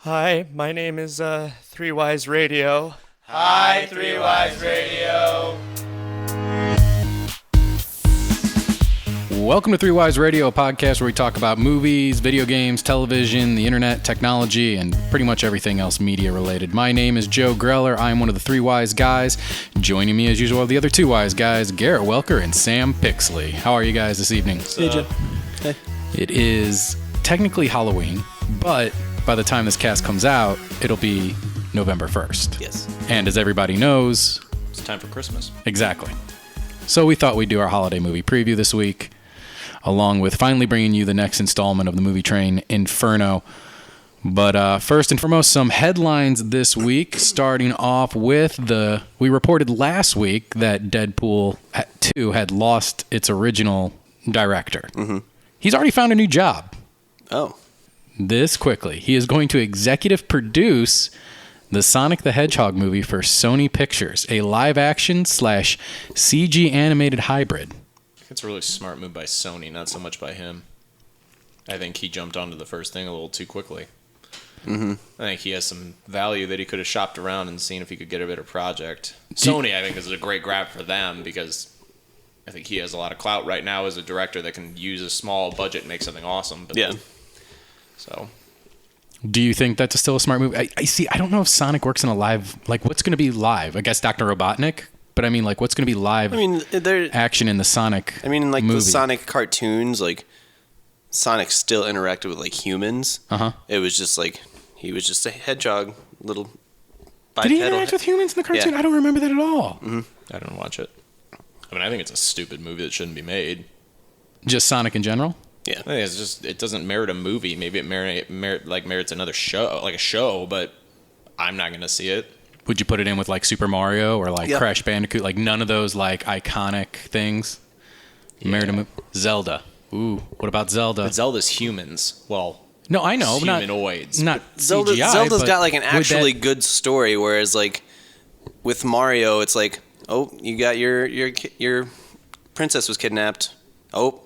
Hi, my name is Three Wise Radio. Hi, Three Wise Radio. Welcome to Three Wise Radio, a podcast where we talk about movies, video games, television, the internet, technology, and pretty much everything else media related. My name is Joe Greller. I am one of the Three Wise Guys. Joining me as usual are the other two Wise Guys, Garrett Welker and Sam Pixley. How are you guys this evening? Hey, Joe. Hey. It is technically Halloween, but by the time this cast comes out, it'll be November 1st. Yes. And as everybody knows, It's time for Christmas. exactly. So we thought we'd do our holiday movie preview this week, along with finally bringing you the next installment of the movie train, Inferno. But first and foremost, some headlines this week, starting off with we reported last week that Deadpool 2 had lost its original director. Mm-hmm. He's already found a new job. Oh. This quickly. He is going to executive produce the Sonic the Hedgehog movie for Sony Pictures, a live-action / CG animated hybrid. It's a really smart move by Sony, not so much by him. I think he jumped onto the first thing a little too quickly. Mm-hmm. I think he has some value that he could have shopped around and seen if he could get a better project. Sony, I think, is a great grab for them because I think he has a lot of clout right now as a director that can use a small budget and make something awesome. But Yeah. So, Do you think that's still a smart move? I see. I don't know if Sonic works in a live... Like, what's going to be live? I guess Dr. Robotnik? But I mean, like, what's going to be live action in the Sonic like, movie? the Sonic cartoons, like, Sonic still interacted with, like, humans. Uh-huh. It was just, like, he was just a hedgehog, little bipedal. Did he interact with humans in the cartoon? Yeah. I don't remember that at all. Mm-hmm. I didn't watch it. I mean, I think it's a stupid movie that shouldn't be made. Just Sonic in general? Yeah. I think it's just, it doesn't merit a movie. Maybe it merits another show, like a show, but I'm not going to see it. Would you put it in with, like, Super Mario or, like, Yep. Crash Bandicoot? Like, none of those, like, iconic things? Yeah. Merit a movie? Zelda. Ooh, what about Zelda? But Zelda's humans. Well, No, I know. humanoids. Not Zelda's CGI, got, but like, an would actually that- good story, whereas, like, with Mario, it's like, oh, you got your princess was kidnapped. Oh,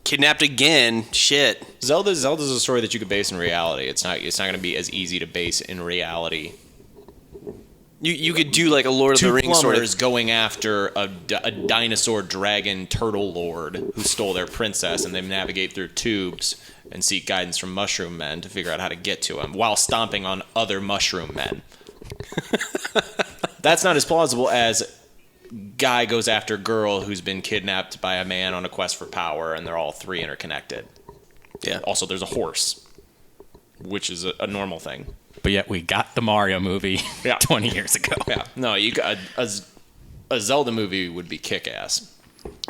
kidnapped again. Shit. Zelda's a story that you could base in reality. It's not going to be as easy to base in reality. You could do, like, a Lord of the Rings sort Plumbers of... going after a dinosaur dragon turtle lord who stole their princess, and they navigate through tubes and seek guidance from mushroom men to figure out how to get to him while stomping on other mushroom men. That's not as plausible as guy goes after girl who's been kidnapped by a man on a quest for power, and they're all three interconnected. Yeah. Also, there's a horse, which is a normal thing. But yet we got the Mario movie Yeah. 20 years ago. Yeah. No, you got a Zelda movie would be kick-ass.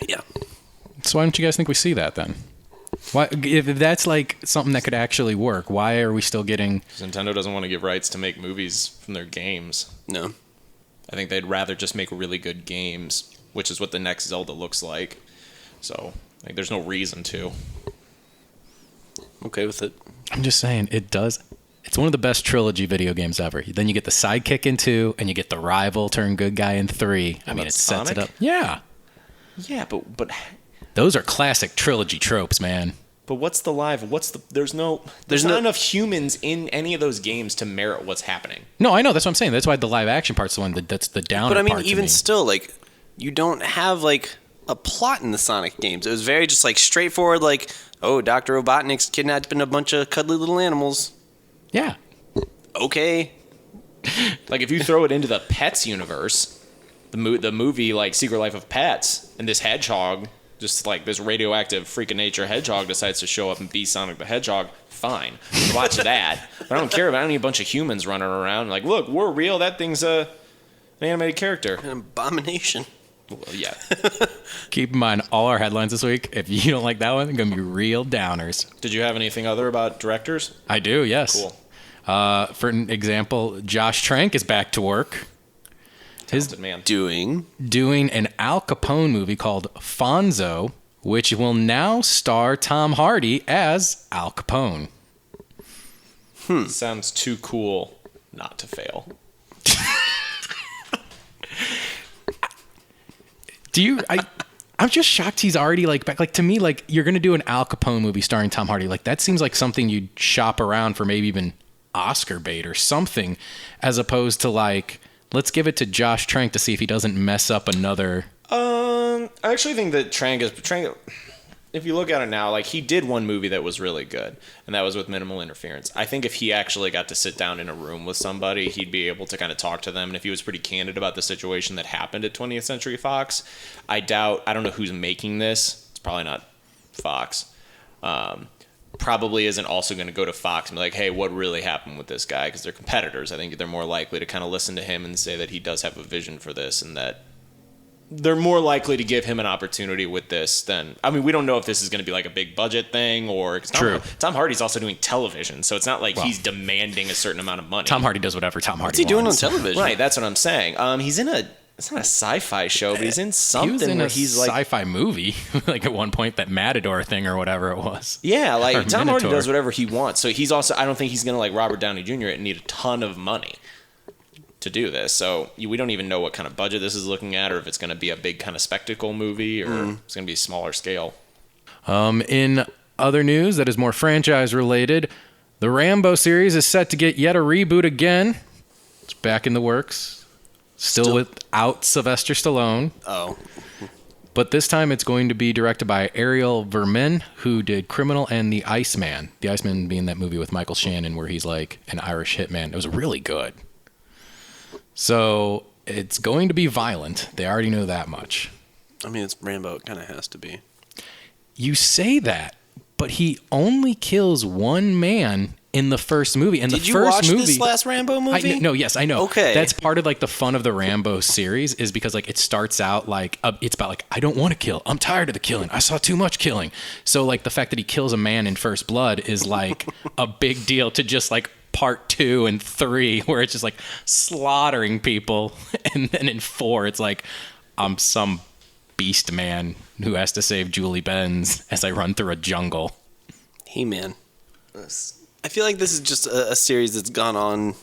Yeah. So why don't you guys think we see that then? Why, if that's like something that could actually work, why are we still getting... Nintendo doesn't want to give rights to make movies from their games. No. I think they'd rather just make really good games, which is what the next Zelda looks like. So, like, there's no reason to. Okay with it. I'm just saying, it does... It's one of the best trilogy video games ever. Then you get the sidekick in 2, and you get the rival turn good guy in 3. I mean, it sets it up. Yeah. Yeah, but Those are classic trilogy tropes, man. what's the live? There's not enough humans in any of those games to merit what's happening. No, I know. That's what I'm saying. That's why the live action part's the one that's the downer But I mean, part to even me. still, like, you don't have, like, a plot in the Sonic games. It was very just, like, straightforward, like, oh, Dr. Robotnik's kidnapping a bunch of cuddly little animals. Yeah. Okay. Like, if you throw it into the Pets universe, the movie, like, Secret Life of Pets, and this hedgehog, just like this radioactive freak of nature hedgehog decides to show up and be Sonic the Hedgehog, fine. Watch that. But I don't care about any bunch of humans running around. Like, look, we're real. That thing's an animated character. An abomination. Well, yeah. Keep in mind, all our headlines this week, if you don't like that one, they're going to be real downers. Did you have anything other about directors? I do, yes. Cool. For an example, Josh Trank is back to work. Talented man. Doing an Al Capone movie called Fonzo, which will now star Tom Hardy as Al Capone. Sounds too cool not to fail. I'm just shocked he's already like back. Like, to me, like, you're gonna do an Al Capone movie starring Tom Hardy. Like, that seems like something you'd shop around for maybe even Oscar bait or something, as opposed to like, let's give it to Josh Trank to see if he doesn't mess up another. I actually think that Trank, if you look at it now, like he did one movie that was really good, and that was with Minimal Interference. I think if he actually got to sit down in a room with somebody, he'd be able to kind of talk to them, and if he was pretty candid about the situation that happened at 20th Century Fox, I don't know who's making this. It's probably not Fox. Probably isn't also going to go to Fox and be like, hey, what really happened with this guy? Because they're competitors. I think they're more likely to kind of listen to him and say that he does have a vision for this, and that they're more likely to give him an opportunity with this than... I mean, we don't know if this is going to be like a big budget thing or... True. Tom Hardy's also doing television, so it's not like he's demanding a certain amount of money. Tom Hardy does whatever Tom Hardy What's he doing on wants. television? Right, that's what I'm saying. He's in a... It's not a sci-fi show, but he's in something He was in where a he's like... sci-fi movie, like at one point, that Matador thing or whatever it was. Yeah, Or like Tom Hardy Minotaur. does whatever he wants. So he's also... I don't think he's going to like Robert Downey Jr. and need a ton of money to do this. So we don't even know what kind of budget this is looking at, or if it's going to be a big kind of spectacle movie, or it's going to be a smaller scale. In other news that is more franchise related, the Rambo series is set to get yet a reboot again. It's back in the works. Still without Sylvester Stallone. Oh. But this time it's going to be directed by Ariel Vermin, who did Criminal and The Iceman. The Iceman being that movie with Michael Shannon where he's like an Irish hitman. It was really good. So it's going to be violent. They already know that much. I mean, it's Rambo. It kind of has to be. You say that, but he only kills one man in the first movie. And Did the you first watch movie, this last Rambo movie? No, yes, I know. Okay. That's part of like the fun of the Rambo series is because like it starts out like it's about like I don't want to kill. I'm tired of the killing. I saw too much killing. So like the fact that he kills a man in First Blood is like a big deal to just like part 2 and 3 where it's just like slaughtering people, and then in 4 it's like I'm some beast man who has to save Julie Benz as I run through a jungle. He-Man. I feel like this is just a series that's gone on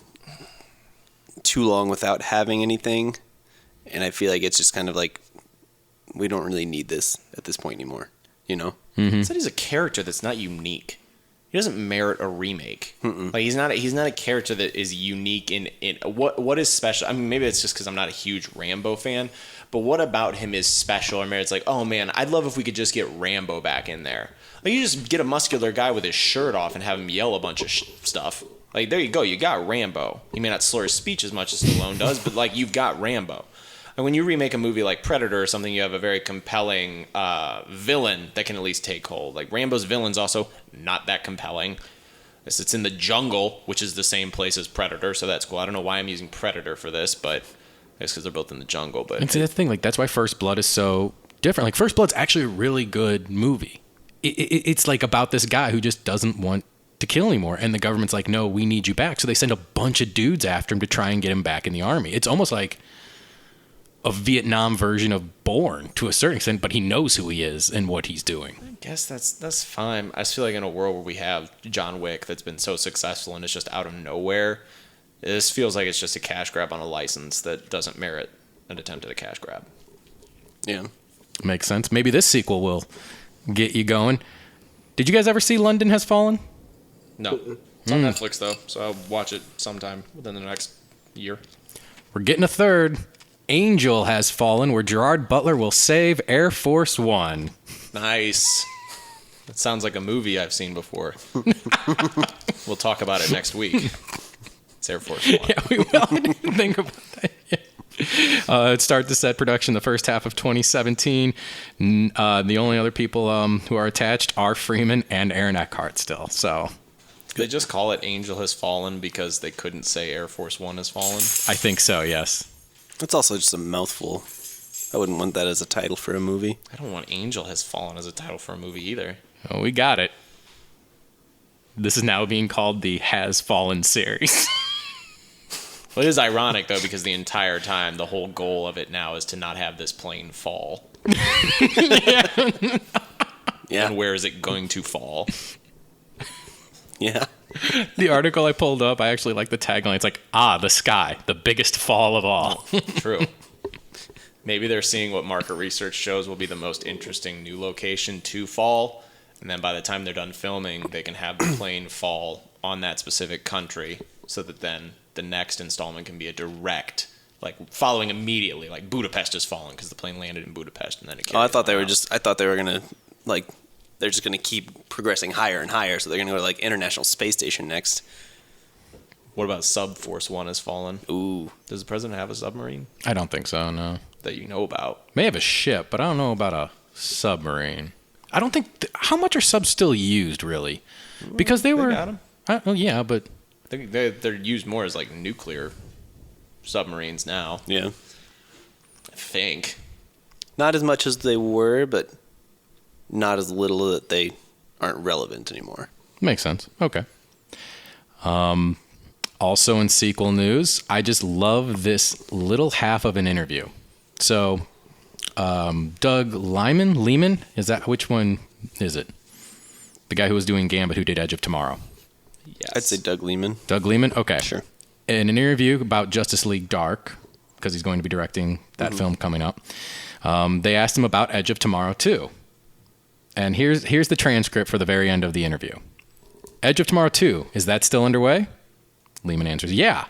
too long without having anything, and I feel like it's just kind of like we don't really need this at this point anymore, you know? He said he's a character that's not unique. He doesn't merit a remake. Like he's not a character that is unique in what is special. I mean, maybe it's just because I'm not a huge Rambo fan, but what about him is special or merits? Like, oh man, I'd love if we could just get Rambo back in there. Like you just get a muscular guy with his shirt off and have him yell a bunch of stuff. Like there you go, you got Rambo. He may not slur his speech as much as Stallone does, but like you've got Rambo. And when you remake a movie like Predator or something, you have a very compelling villain that can at least take hold. Like Rambo's villain's also not that compelling. It's in the jungle, which is the same place as Predator, so that's cool. I don't know why I'm using Predator for this, but I guess because they're both in the jungle. But it's the thing, like that's why First Blood is so different. Like First Blood's actually a really good movie. It's like about this guy who just doesn't want to kill anymore, and the government's like, no, we need you back. So they send a bunch of dudes after him to try and get him back in the army. It's almost like a Vietnam version of Bourne to a certain extent, but he knows who he is and what he's doing. I guess that's fine. I just feel like in a world where we have John Wick that's been so successful and it's just out of nowhere, this feels like it's just a cash grab on a license that doesn't merit an attempt at a cash grab. Yeah. Makes sense. Maybe this sequel will get you going. Did you guys ever see London Has Fallen? No. It's on Netflix, though, so I'll watch it sometime within the next year. We're getting a third. Angel Has Fallen, where Gerard Butler will save Air Force One. Nice. That sounds like a movie I've seen before. We'll talk about it next week. It's Air Force One. Yeah, we will. I didn't think about that yet. It started to set production the first half of 2017. The only other people who are attached are Freeman and Aaron Eckhart still. So They just call it Angel Has Fallen because they couldn't say Air Force One has fallen. I think so, yes. That's also just a mouthful. I wouldn't want that as a title for a movie. I don't want Angel Has Fallen as a title for a movie either. Oh, we got it. This is now being called the Has Fallen series. Well, it is ironic, though, because the entire time, the whole goal of it now is to not have this plane fall. Yeah. And where is it going to fall? Yeah. The article I pulled up, I actually like the tagline. It's like, the sky, the biggest fall of all. True. Maybe they're seeing what market research shows will be the most interesting new location to fall. And then by the time they're done filming, they can have the plane fall on that specific country, so that then the next installment can be a direct, like following immediately, like Budapest has fallen because the plane landed in Budapest and then it. I thought they were gonna like they're just gonna keep progressing higher and higher, so they're gonna go to like International Space Station next. What about Subforce One has fallen? Ooh, Does the president have a submarine I don't think so, no. that you know about? May have a ship, but I don't know about a submarine. I don't think... how much are subs still used, really? Because they were... got 'em. Well, yeah, but... They're used more as like nuclear submarines now. yeah. I think. Not as much as they were, but not as little that they aren't relevant anymore. Makes sense. Okay. Also in sequel news, I just love this little half of an interview. So, Doug Liman? Is that, which one is it? The guy who was doing Gambit who did Edge of Tomorrow. Yes. I'd say Doug Liman. Doug Liman? Okay. Sure. In an interview about Justice League Dark, because he's going to be directing that film coming up, they asked him about Edge of Tomorrow too. And here's the transcript for the very end of the interview. Edge of Tomorrow 2, is that still underway? Lehman answers, yeah.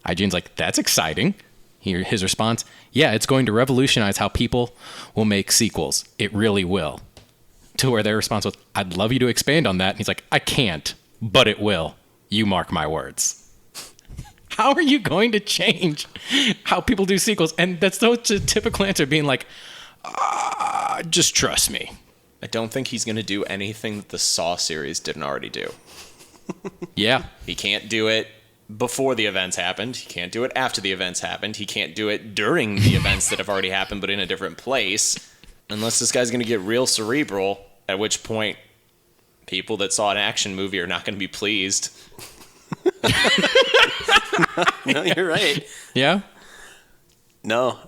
IGN's like, that's exciting. His response, yeah, it's going to revolutionize how people will make sequels. It really will. To where their response was, I'd love you to expand on that. And he's like, I can't, but it will. You mark my words. How are you going to change how people do sequels? And that's such a typical answer, being like, just trust me. I don't think he's going to do anything that the Saw series didn't already do. Yeah. He can't do it before the events happened. He can't do it after the events happened. He can't do it during the events that have already happened, but in a different place. Unless this guy's going to get real cerebral, at which point people that saw an action movie are not going to be pleased. No, you're right. Yeah? No,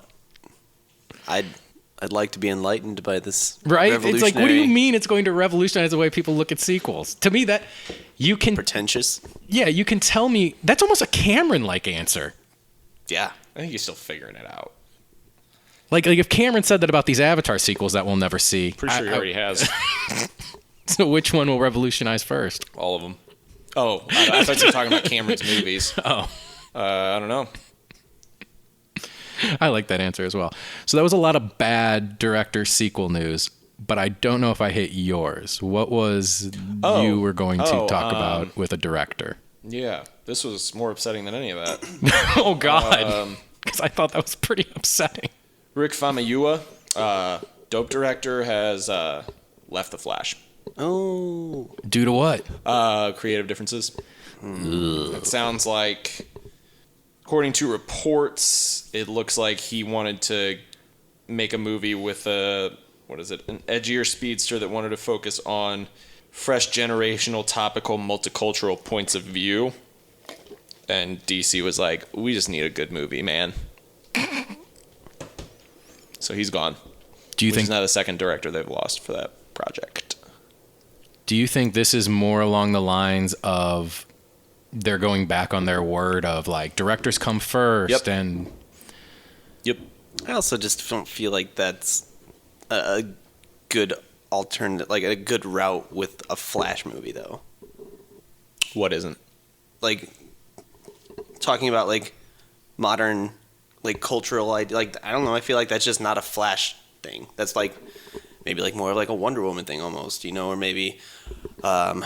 I'd like to be enlightened by this. Right? It's like, what do you revolutionary- mean it's going to revolutionize the way people look at sequels? To me, that you can, Pretentious. yeah, you can tell me that's almost a Cameron-like answer. Yeah. I think he's still figuring it out. Like if Cameron said that about these Avatar sequels that we'll never see, Pretty sure he already has. so which one will revolutionize first? All of them. Oh, I thought you were talking about Cameron's movies. Oh, I don't know. I like that answer as well. So that was a lot of bad director sequel news, but I don't know if I hit yours. What was you were going to talk about with a director? Yeah, this was more upsetting than any of that. Oh, God. Because I thought that was pretty upsetting. Rick Famuyiwa, dope director, has left The Flash. Oh. Due to what? Creative differences. It sounds like, according to reports, it looks like he wanted to make a movie with an edgier speedster that wanted to focus on fresh, generational, topical, multicultural points of view. And DC was like, we just need a good movie, man. So he's gone. Do you think He's not the second director they've lost for that project? Do you think this is more along the lines of they're going back on their word of like directors come first? Yep. And Yep. I also just don't feel like that's a good alternative, like a good route with a Flash movie, though. What isn't? Like talking about like modern, like cultural idea. Like I don't know. I feel like that's just not a Flash thing. That's like maybe like more of like a Wonder Woman thing almost, you know, or maybe I don't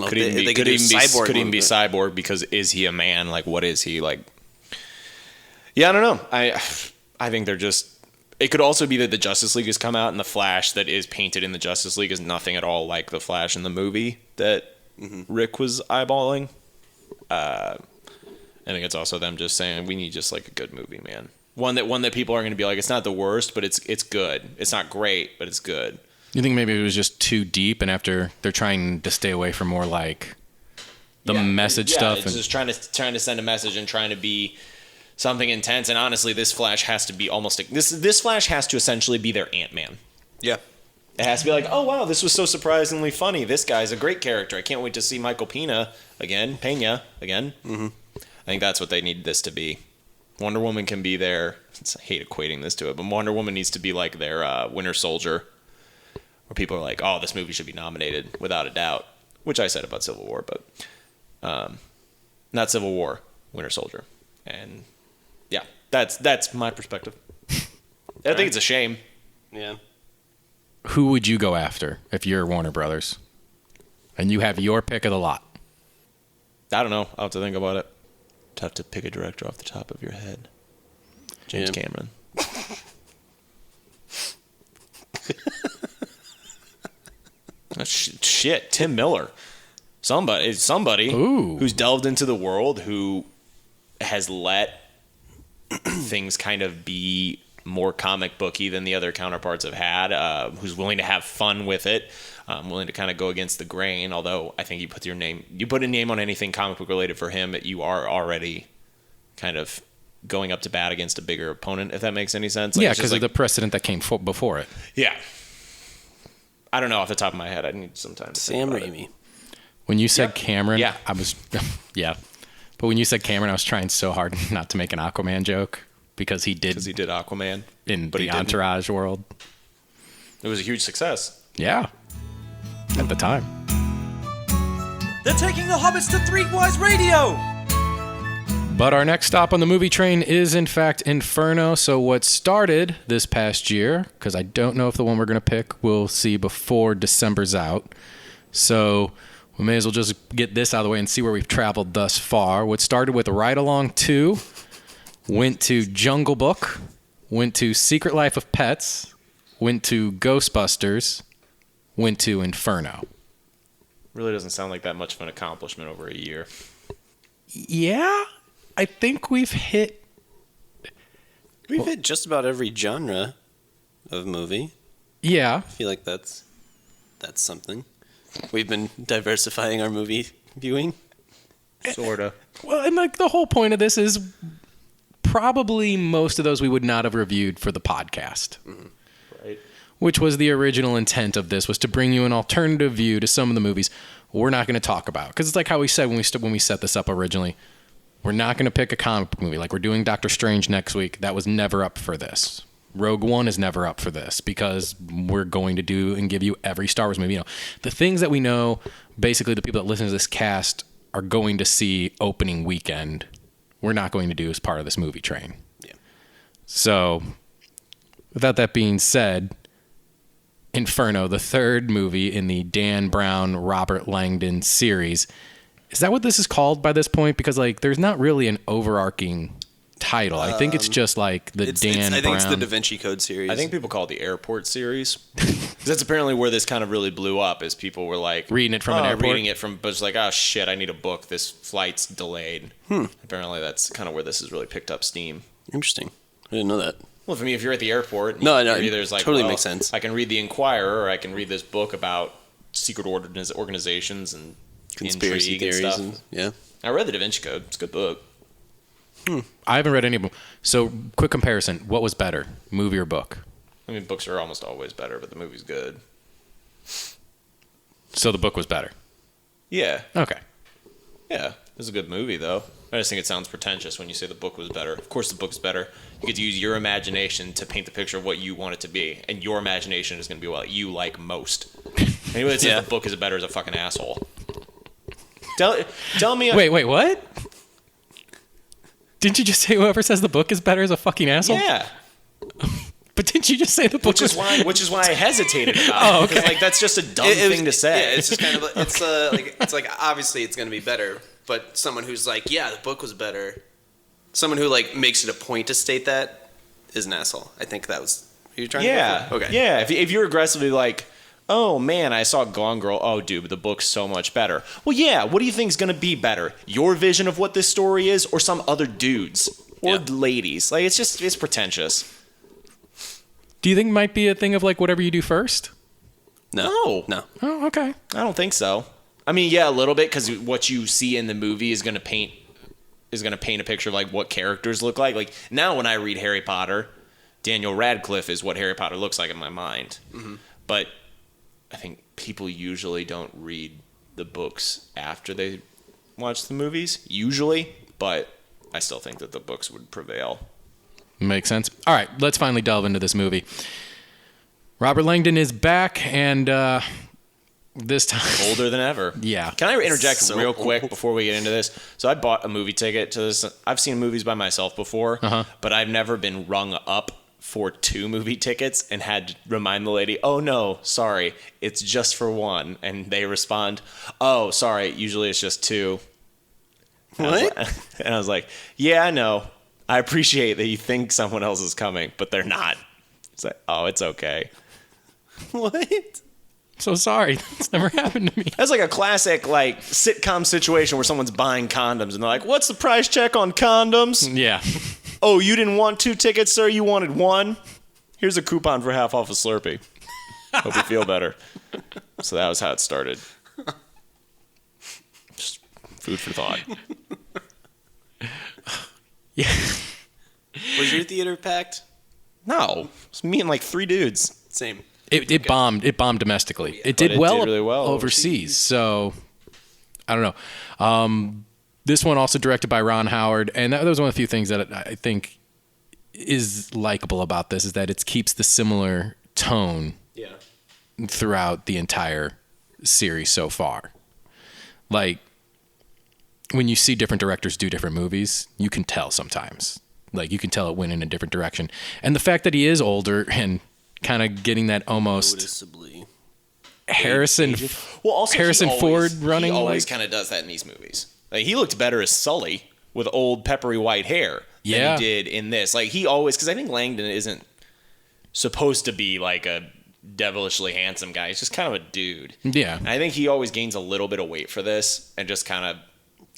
know. Could even be Cyborg. Cyborg, because is he a man? Like, what is he like? Yeah, I don't know. I think they're just. It could also be that the Justice League has come out, and the Flash that is painted in the Justice League is nothing at all like the Flash in the movie that Rick was eyeballing. I think it's also them just saying we need just like a good movie, man. One that people are going to be like, it's not the worst, but it's good. It's not great, but it's good. you think maybe it was just too deep, and after they're trying to stay away from more like the message stuff? It's And just trying to send a message and trying to be something intense. And honestly, this Flash has to be this Flash has to essentially be their Ant-Man. Yeah. It has to be like, oh wow, this was so surprisingly funny. This guy's a great character. I can't wait to see Michael Pena again. Mm-hmm. I think that's what they need this to be. Wonder Woman can be their. I hate equating this to it, but Wonder Woman needs to be like their Winter Soldier, where people are like, oh, this movie should be nominated without a doubt. which I said about Civil War, but not Civil War, Winter Soldier. And yeah, that's my perspective. I think it's a shame. Yeah. Who would you go after if you're Warner Brothers and you have your pick of the lot? I don't know. I'll have to think about it. Tough to pick a director off the top of your head. James Cameron. Shit, Tim Miller. Somebody who's delved into the world, who has let things kind of be more comic booky than the other counterparts have had, who's willing to have fun with it, willing to kind of go against the grain. Although I think you put a name on anything comic book related for him, you are already kind of going up to bat against a bigger opponent, if that makes any sense. Yeah, because of the precedent that came before it. Yeah. I don't know off the top of my head. I need some time to Sam think Raimi. When you said Cameron, Yeah. I was, yeah. But when you said Cameron, I was trying so hard not to make an Aquaman joke because he did Aquaman in but the he didn't. Entourage world. It was a huge success. Yeah, at the time. They're taking the hobbits to Three Wise Radio! But our next stop on the movie train is, in fact, Inferno. So what started this past year, because I don't know if the one we're going to pick we'll see before December's out. So we may as well just get this out of the way and see where we've traveled thus far. What started with Ride Along 2, went to Jungle Book, went to Secret Life of Pets, went to Ghostbusters, went to Inferno. Really doesn't sound like that much of an accomplishment over a year. Yeah, I think we've hit just about every genre of movie. Yeah. I feel like that's something. We've been diversifying our movie viewing. Sorta. Well, and like the whole point of this is probably most of those we would not have reviewed for the podcast. Mm-hmm. Right. Which was the original intent of this, was to bring you an alternative view to some of the movies we're not going to talk about. Because it's like how we said when we set this up originally. We're not going to pick a comic book movie. Like we're doing Doctor Strange next week. That was never up for this. Rogue One is never up for this because we're going to do and give you every Star Wars movie. You know, the things that we know, basically the people that listen to this cast are going to see opening weekend, we're not going to do as part of this movie train. Yeah. So, without that being said, Inferno, the third movie in the Dan Brown, Robert Langdon series. Is that what this is called by this point? Because like, there's not really an overarching title. I think it's just like the Dan Brown. I think it's the Da Vinci Code series. I think people call it the Airport series. 'Cause that's apparently where this kind of really blew up, is people were like... Reading it from an airport? Reading it from... But it's like, oh shit, I need a book. This flight's delayed. Apparently that's kind of where this has really picked up steam. Interesting. I didn't know that. Well, for me, if you're at the airport... No, there's like, totally makes sense. I can read the Inquirer, or I can read this book about secret organizations and Conspiracy intrigue theories. and stuff. Yeah. I read the Da Vinci Code. It's a good book. I haven't read any of them. So, quick comparison. What was better, movie or book? I mean, books are almost always better, but the movie's good. So the book was better. Yeah. Okay. Yeah. It's a good movie, though. I just think it sounds pretentious when you say the book was better. Of course the book's better. You get to use your imagination to paint the picture of what you want it to be, and your imagination is going to be what you like most. Anyway, that says the book is better as a fucking asshole. Tell me... Wait, what? Didn't you just say whoever says the book is better is a fucking asshole? Yeah. But didn't you just say the book Which is why I hesitated about it. Oh, okay. Because, like, that's just a dumb thing to say. Yeah, it's just kind of it's like obviously it's going to be better, but someone who's like, yeah, the book was better. Someone who like makes it a point to state that is an asshole. I think that was who you're trying to go for? Okay. Yeah, if you're aggressively like, oh man, I saw Gone Girl. Oh, dude, but the book's so much better. Well, yeah. What do you think is going to be better? Your vision of what this story is, or some other dudes or ladies? Like, it's pretentious. Do you think it might be a thing of like whatever you do first? No. Oh, okay. I don't think so. I mean, yeah, a little bit, because what you see in the movie is going to paint a picture of like what characters look like. Like now, when I read Harry Potter, Daniel Radcliffe is what Harry Potter looks like in my mind. Mm-hmm. But I think people usually don't read the books after they watch the movies, usually, but I still think that the books would prevail. Makes sense. All right, let's finally delve into this movie. Robert Langdon is back, and This time. Older than ever. Yeah. Can I interject So real quick old. before we get into this? So I bought a movie ticket to this. I've seen movies by myself before, but I've never been rung up for 2 movie tickets and had to remind the lady, oh no, sorry, it's just for 1. And they respond, oh, sorry, usually it's just 2. What? And I was like, yeah, I know. I appreciate that you think someone else is coming, but they're not. It's like, oh, it's okay. What? So sorry. That's never happened to me. That's like a classic like sitcom situation where someone's buying condoms and they're like, what's the price check on condoms? Yeah. Oh, you didn't want 2 tickets, sir? You wanted 1? Here's a coupon for half off a Slurpee. Hope you feel better. So that was how it started. Just food for thought. Yeah. Was your theater packed? No. It's me and like 3 dudes. Same. It bombed. It bombed domestically. It did But it well, did really well overseas. So I don't know. This one also directed by Ron Howard, and that was one of the few things that I think is likable about this is that it keeps the similar tone Yeah. throughout the entire series so far. Like when you see different directors do different movies, you can tell sometimes. Like you can tell it went in a different direction, and the fact that he is older and kind of getting that almost Noticeably. Harrison Well, also Harrison Ford running He always like kind of does that in these movies. Like he looked better as Sully with old peppery white hair Yeah. than he did in this. Like he always, because I think Langdon isn't supposed to be like a devilishly handsome guy. He's just kind of a dude. yeah. And I think he always gains a little bit of weight for this and just kind of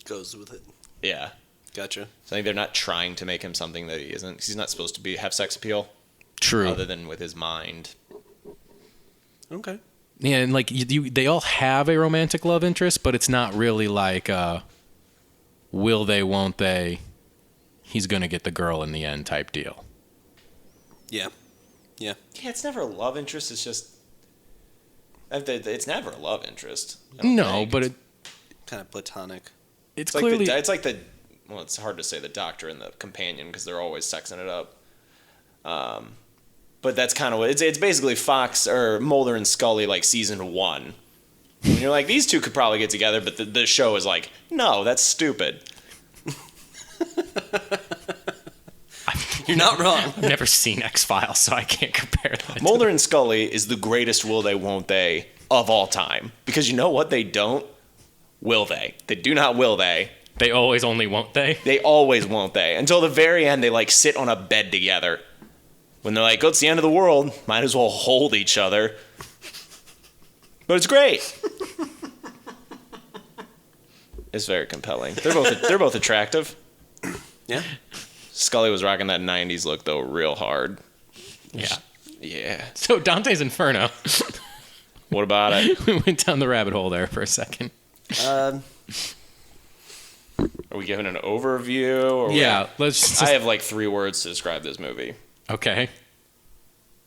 Goes with it. yeah. Gotcha. So I think they're not trying to make him something that he isn't. 'Cause he's not supposed to have sex appeal True. other than with his mind. Okay. Yeah, and like they all have a romantic love interest, but it's not really like will they, won't they? He's gonna get the girl in the end type deal. Yeah. Yeah. Yeah, it's never a love interest. It's just it's never a love interest. I don't No, think. but Kind of platonic. it's It's like clearly it's like the well, it's hard to say the doctor and the companion because they're always sexing it up. But that's kind of what it's basically Fox or Mulder and Scully like season 1. And you're like these two could probably get together, but the show is like no, that's stupid. You're not wrong. I've never seen X-Files, so I can't compare that. Mulder and Scully is the greatest will they won't they of all time because you know what they don't will they do not will they. They always only won't they? They always won't they. Until the very end, they like sit on a bed together. When they're like, oh, it's the end of the world, might as well hold each other. But it's great. It's very compelling. They're both attractive. Yeah. Scully was rocking that 90s look though real hard. Yeah. Yeah. So Dante's Inferno. What about it? We went down the rabbit hole there for a second. Are we giving an overview? Or Yeah, let's just, I have like 3 words to describe this movie. okay.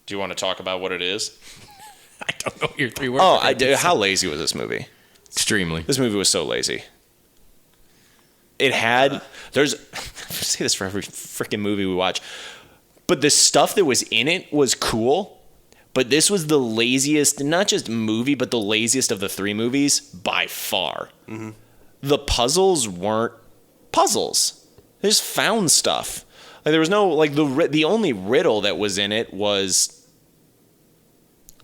Do you want to talk about what it is? I don't know your 3 words. Oh, are. I do. How lazy was this movie? Extremely. This movie was so lazy. It had there's I say this for every freaking movie we watch, but the stuff that was in it was cool. But this was the laziest, not just movie, but the laziest of the 3 movies by far. Mm-hmm. The puzzles weren't puzzles. They just found stuff. Like there was no like the only riddle that was in it was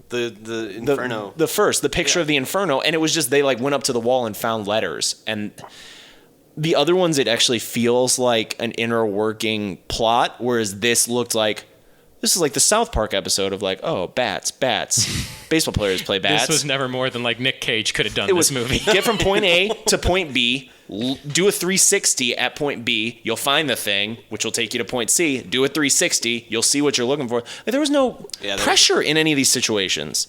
The Inferno. the picture of the Inferno, and it was just they like went up to the wall and found letters. And the other ones, it actually feels like an inner working plot, whereas this looked like this is like the South Park episode of like, oh, bats. Baseball players play bats. This was never more than like Nick Cage could have done It this was movie. get from point A to point B, do a 360 at point B, you'll find the thing, which will take you to point C. Do a 360, you'll see what you're looking for. Like, there was no pressure in any of these situations,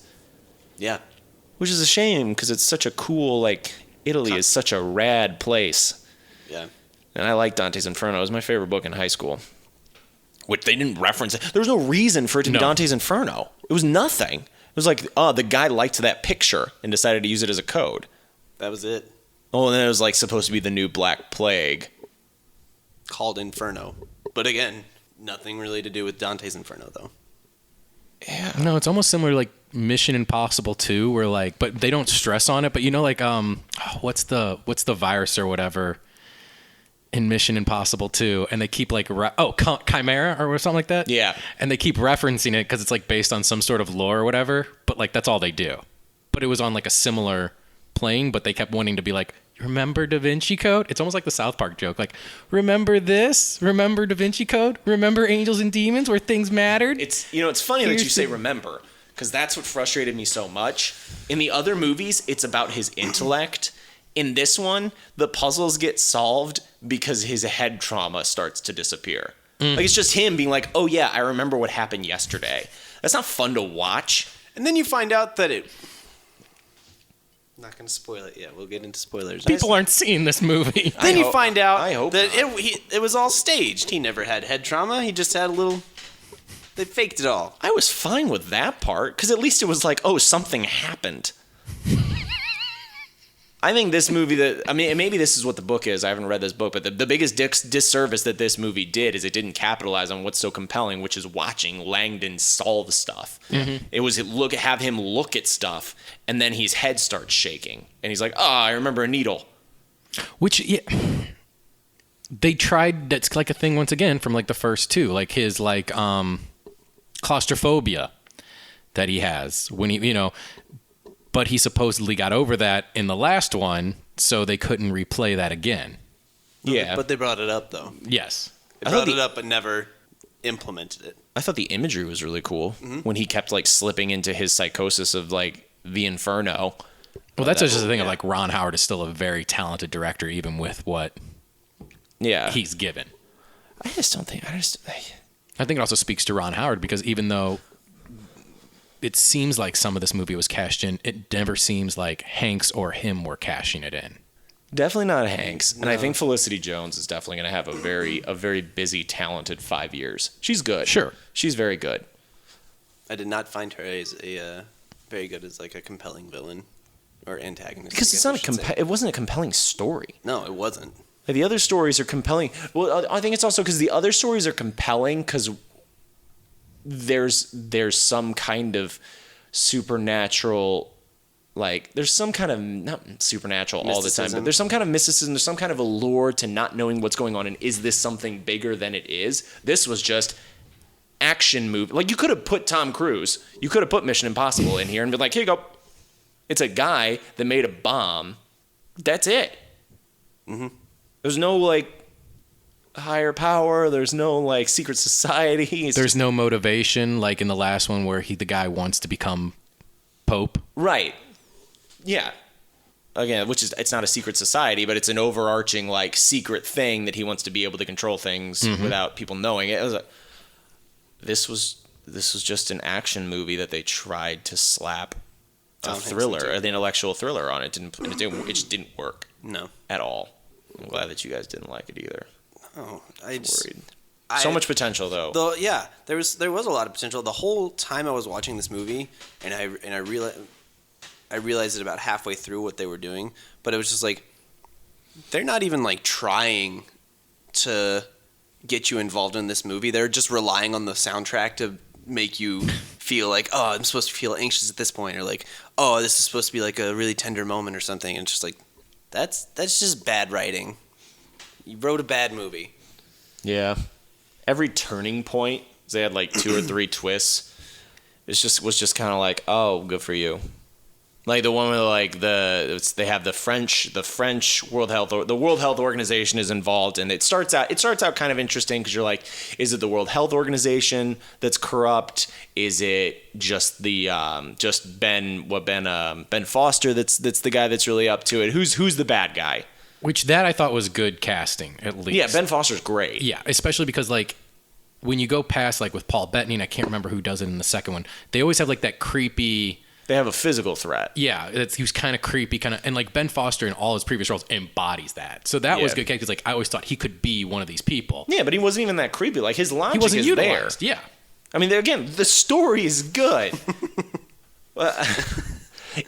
Yeah. which is a shame because it's such a cool, like, Italy is such a rad place. Yeah. And I like Dante's Inferno. It was my favorite book in high school, which they didn't reference. There was no reason for it to be No. Dante's Inferno. It was nothing. It was like, oh, the guy liked that picture and decided to use it as a code. That was it. Oh, and then it was like supposed to be the new Black Plague. Called Inferno. But again, nothing really to do with Dante's Inferno, though. Yeah. No, it's almost similar. Like Mission Impossible 2, where like, but they don't stress on it. But you know, like, what's the virus or whatever in Mission Impossible 2, and they keep like, Chimera or something like that. Yeah. And they keep referencing it because it's like based on some sort of lore or whatever. But like, that's all they do. But it was on like a similar plane, but they kept wanting to be like, remember Da Vinci Code? It's almost like the South Park joke. Like, remember this? Remember Da Vinci Code? Remember Angels and Demons where things mattered? It's funny that you say remember, because that's what frustrated me so much. In the other movies, it's about his intellect. In this one, the puzzles get solved because his head trauma starts to disappear. Like, it's just him being like, oh yeah, I remember what happened yesterday. That's not fun to watch. And then you find out that it... Not going to spoil it yet. We'll get into spoilers. People aren't seeing this movie. Then you find out that not. it was all staged. He never had head trauma. He just had a little... They faked it all. I was fine with that part, because at least it was like, oh, something happened. I think this movie, maybe this is what the book is. I haven't read this book, but the biggest disservice that this movie did is it didn't capitalize on what's so compelling, which is watching Langdon solve stuff. Mm-hmm. It was have him look at stuff, and then his head starts shaking, and he's like, "Oh, I remember a needle." Which, yeah, they tried. That's like a thing once again from like the first two, like his like claustrophobia that he has when he, but he supposedly got over that in the last one, so they couldn't replay that again. Yeah. But they brought it up, though. Yes. They brought it up but never implemented it. I thought the imagery was really cool when he kept like slipping into his psychosis of like the Inferno. Well, that's just the thing of like Ron Howard is still a very talented director, even with what he's given. I think it also speaks to Ron Howard because even though it seems like some of this movie was cashed in, it never seems like Hanks or him were cashing it in. Definitely not Hanks. No. And I think Felicity Jones is definitely going to have a very busy, talented 5 years. She's good. Sure. She's very good. I did not find her as very good as like a compelling villain or antagonist. Because it wasn't a compelling story. No, it wasn't. Like, the other stories are compelling. Well, I think it's also because the other stories are compelling because there's some kind of supernatural, like there's some kind of, not supernatural all the time, but there's some kind of mysticism, there's some kind of allure to not knowing what's going on, and is this something bigger than it is? This was just action movie. Like, you could have put Tom Cruise, you could have put Mission Impossible in here and been like, here you go. It's a guy that made a bomb. That's it. Mm-hmm. There's no like higher power, there's no like secret society, there's no motivation like in the last one where the guy wants to become Pope, right? Yeah, again, it's not a secret society, but it's an overarching like secret thing that he wants to be able to control things without people knowing it. This was just an action movie that they tried to slap a thriller, the intellectual thriller on it. It just didn't work. No, at all. I'm glad that you guys didn't like it either. Oh, I was worried. So much potential, though. Yeah, there was a lot of potential. The whole time I was watching this movie, and I realized it about halfway through what they were doing, but it was just like they're not even like trying to get you involved in this movie. They're just relying on the soundtrack to make you feel like, oh, I'm supposed to feel anxious at this point, or like, oh, this is supposed to be like a really tender moment or something. And it's just like that's just bad writing. You wrote a bad movie. Yeah. Every turning point, they had like 2 or 3 twists. Was just kind of like, oh, good for you. Like the one where like they have the French World Health Organization is involved, and it starts out kind of interesting because you're like, is it the World Health Organization that's corrupt? Is it just the Ben Foster that's the guy that's really up to it? Who's the bad guy? Which that I thought was good casting, at least. Yeah, Ben Foster's great. Yeah, especially because like when you go past like with Paul Bettany, and I can't remember who does it in the second one, they always have like that creepy. They have a physical threat. Yeah, he was kind of creepy, and like Ben Foster in all his previous roles embodies that. So that was good because like I always thought he could be one of these people. Yeah, but he wasn't even that creepy. Like his logic he wasn't is utilized. there. Yeah, I mean, again, the story is good.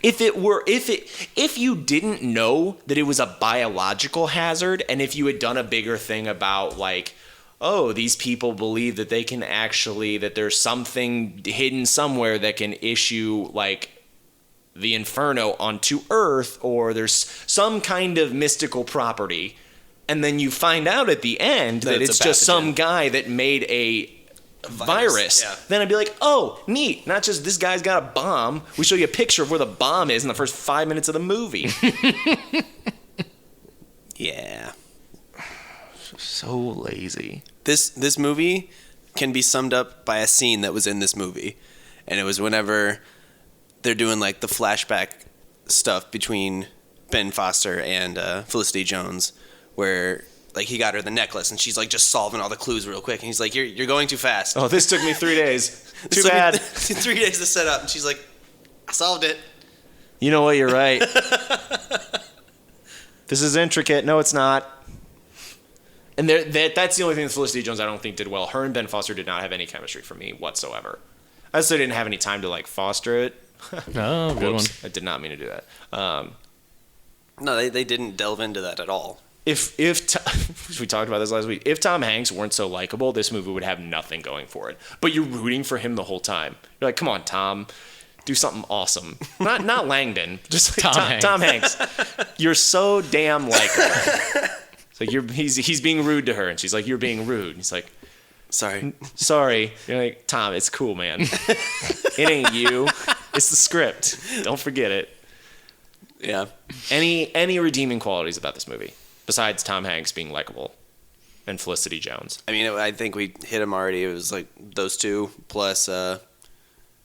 If you didn't know that it was a biological hazard, and if you had done a bigger thing about like, oh, these people believe that they can actually, that there's something hidden somewhere that can issue like the Inferno onto Earth, or there's some kind of mystical property. And then you find out at the end that it's just some guy that made a virus. Yeah. Then I'd be like, oh, neat. Not just this guy's got a bomb. We show you a picture of where the bomb is in the first 5 minutes of the movie. Yeah. So lazy. This movie can be summed up by a scene that was in this movie. And it was whenever they're doing like the flashback stuff between Ben Foster and Felicity Jones, where like he got her the necklace and she's like just solving all the clues real quick, and he's like, you're going too fast. Oh, this took me 3 days. Too It took me bad. 3 days to set up, and she's like, I solved it. You know what? You're right. This is intricate. No, it's not. And that's the only thing that Felicity Jones I don't think did well. Her and Ben Foster did not have any chemistry for me whatsoever. I also didn't have any time to like foster it. Oh, good one. I did not mean to do that. No, they didn't delve into that at all. If we talked about this last week, if Tom Hanks weren't so likable, this movie would have nothing going for it. But you're rooting for him the whole time. You're like, come on, Tom, do something awesome. Not Langdon, just like Tom Hanks. You're so damn likable. It's like he's being rude to her, and she's like, you're being rude. And he's like, sorry. You're like, Tom, it's cool, man. It ain't you. It's the script. Don't forget it. Yeah. Any redeeming qualities about this movie besides Tom Hanks being likable and Felicity Jones? I mean, I think we hit him already. It was like those two plus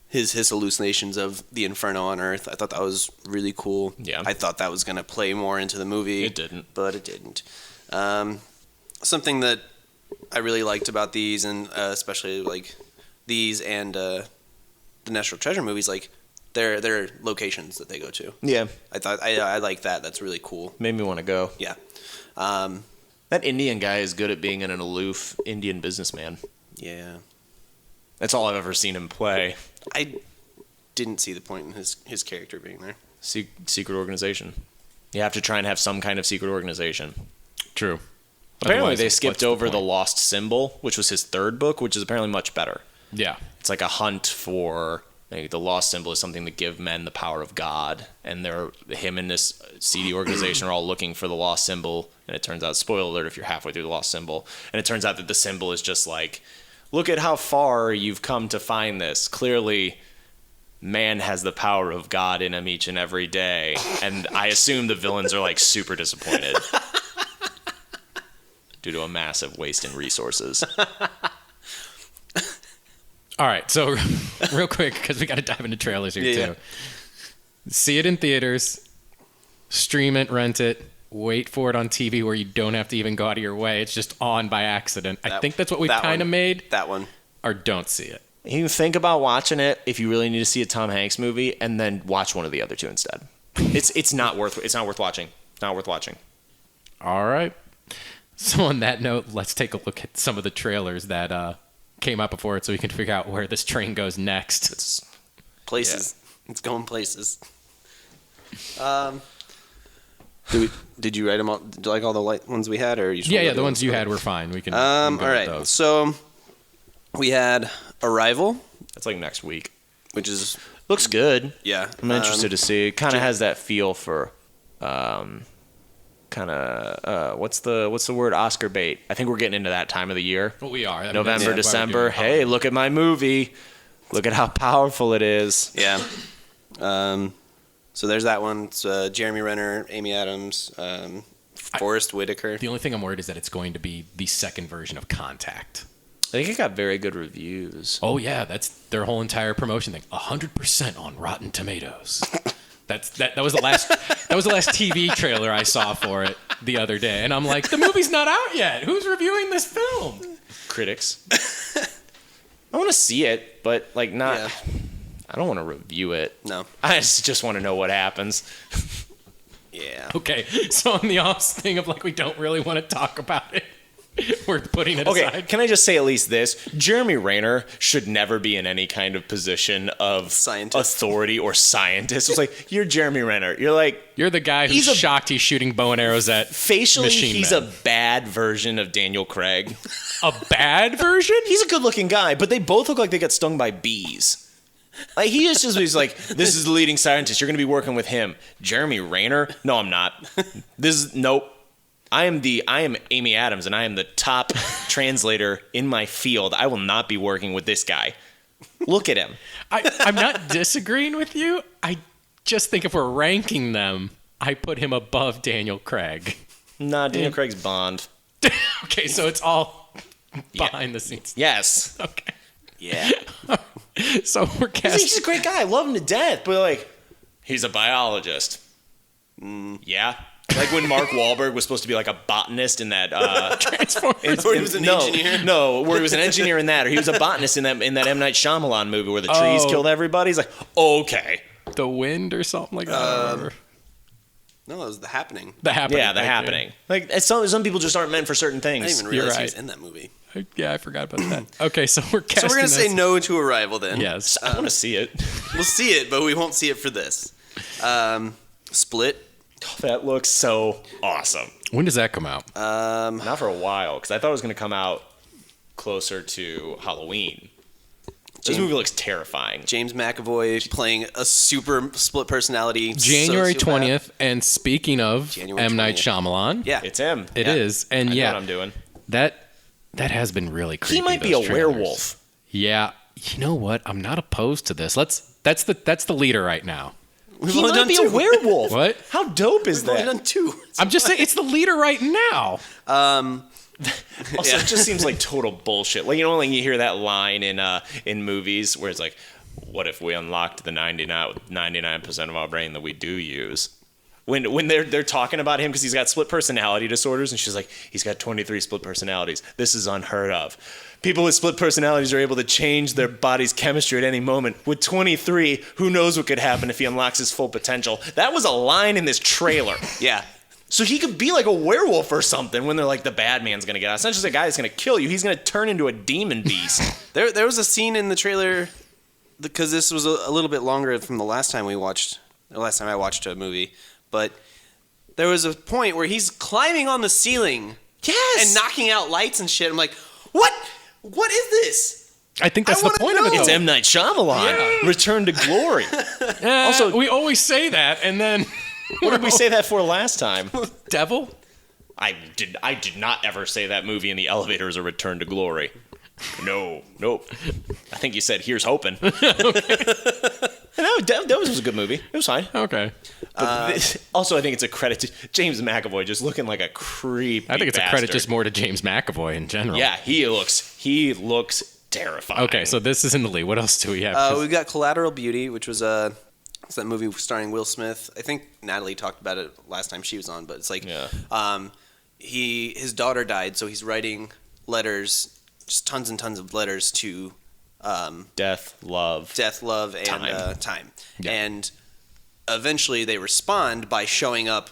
his hallucinations of the Inferno on Earth. I thought that was really cool. Yeah. I thought that was going to play more into the movie. It didn't. But it didn't. Something that I really liked about these, and especially like these and the National Treasure movies, like their locations that they go to. Yeah. I thought I like that. That's really cool. Made me want to go. Yeah. That Indian guy is good at being an aloof Indian businessman. Yeah. That's all I've ever seen him play. I didn't see the point in his character being there. Secret organization. You have to try and have some kind of secret organization. True. Apparently Otherwise, they skipped what's the over the point? Lost Symbol, which was his third book, which is apparently much better. Yeah. It's like a hunt for like, the Lost Symbol is something to give men the power of God, and him and this seedy organization are all looking for the Lost Symbol, and it turns out, spoiler alert if you're halfway through the Lost Symbol, and it turns out that the symbol is just like, look at how far you've come to find this. Clearly, man has the power of God in him each and every day, and I assume the villains are like super disappointed due to a massive waste in resources. All right, so real quick, because we got to dive into trailers here too. Yeah. See it in theaters, stream it, rent it, wait for it on TV where you don't have to even go out of your way. It's just on by accident. I think that's what we've kind of made. That one. Or don't see it. You think about watching it if you really need to see a Tom Hanks movie, and then watch one of the other two instead. It's not worth watching. Not worth watching. All right. So on that note, let's take a look at some of the trailers that came out before it, so we can figure out where this train goes next. Places. Yeah. It's going places. Did you write them all? Did you like all the light ones we had, or you? Yeah, the ones you had were fine. We can. All go with right. those. So we had Arrival, That's like next week. which is Looks good. yeah. I'm interested to see. It kind of has that feel for, kind of what's the word? Oscar bait. I think we're getting into that time of the year. Well, we are. November, December. Hey, look at my movie. Look at how powerful it is. Yeah. So there's that one. It's Jeremy Renner, Amy Adams, Forrest Whitaker. The only thing I'm worried is that it's going to be the second version of Contact. I think it got very good reviews. Oh yeah, that's their whole entire promotion thing. 100% on Rotten Tomatoes. That was the last TV trailer I saw for it the other day, and I'm like, the movie's not out yet. Who's reviewing this film? Critics. I want to see it, but like not. Yeah. I don't want to review it. No. I just want to know what happens. Yeah. Okay, so on the off thing of like we don't really want to talk about it. We're putting it Okay, aside. can I just say at least this? Jeremy Renner should never be in any kind of position of Scientist. authority or scientist. It's like, you're Jeremy Renner. You're like, You're the guy who's shocked he's shooting bow and arrows at facially, machine he's men. a bad version of Daniel Craig. A bad version? He's a good-looking guy, but they both look like they got stung by bees. Like, he's like, this is the leading scientist. You're going to be working with him. Jeremy Renner? No, I'm not. Nope. I am Amy Adams, and I am the top translator in my field. I will not be working with this guy. Look at him. I'm not disagreeing with you. I just think if we're ranking them, I put him above Daniel Craig. Nah, Daniel Craig's Bond. Okay, so it's all behind the scenes. Yes. Okay. Yeah. So we're casting. He's a great guy. I love him to death, but like, he's a biologist. Yeah. Like when Mark Wahlberg was supposed to be like a botanist in that Transformers. Or he was an engineer. No, where he was an engineer in that, or he was a botanist in that M. Night Shyamalan movie where the trees killed everybody. He's like, okay. The Wind or something like that. I don't remember. No, it was The Happening. The Happening. Yeah, The Happening. Like, some people just aren't meant for certain I things. didn't even You're realize he right. was in that movie. Yeah, I forgot about that. Okay, so we're So casting. we're gonna say this- no to Arrival then. Yes. I want to see it. We'll see it, but we won't see it for this. Split. That looks so awesome. When does that come out? Not for a while, because I thought it was going to come out closer to Halloween. This movie looks terrifying. James McAvoy playing a super split personality. January sociopath. 20th. And speaking of January M. Night 20th. Shyamalan, Yeah. It's him. it Yeah. is. And I yeah, know what I'm doing. that has been really creepy. He might be a those trailers. werewolf. Yeah. You know what? I'm not opposed to this. That's the leader right now. We've He only might done be two. a werewolf. What? How dope is We've only that? done two. I'm just saying it's the leader right now. Also, it just seems like total bullshit. Like, you know, like you hear that line in movies where it's like, "What if we unlocked the 99% of our brain that we do use?" When they're talking about him because he's got split personality disorders, and she's like, "He's got 23 split personalities. This is unheard of. People with split personalities are able to change their body's chemistry at any moment. With 23, who knows what could happen if he unlocks his full potential?" That was a line in this trailer. Yeah. So he could be like a werewolf or something when they're like, the bad man's going to get out. It's not just a guy that's going to kill you. He's going to turn into a demon beast. There was a scene in the trailer because this was a little bit longer from the last time I watched a movie, but there was a point where he's climbing on the ceiling Yes. and knocking out lights and shit. I'm like, what? What is this? I think that's I the wanna point of it. know. It's though. M. Night Shyamalan. Return to glory. Also, we always say that, and then What did we say that for last time? devil. I did not ever say that movie in the elevator is a return to glory. No, nope. I think you said, "Here's hoping." And that was a good movie. It was fine. Okay. But also, I think it's a credit to James McAvoy just looking like a creepy I think it's a bastard. credit just more to James McAvoy in general. Yeah, he looks terrifying. Okay, so this is in the lead. What else do we have? 'Cause- We've got Collateral Beauty, which was it's that movie starring Will Smith. I think Natalie talked about it last time she was on, but it's like his daughter died, so he's writing letters, just tons and tons of letters to death, love. and time. Yeah. And eventually they respond by showing up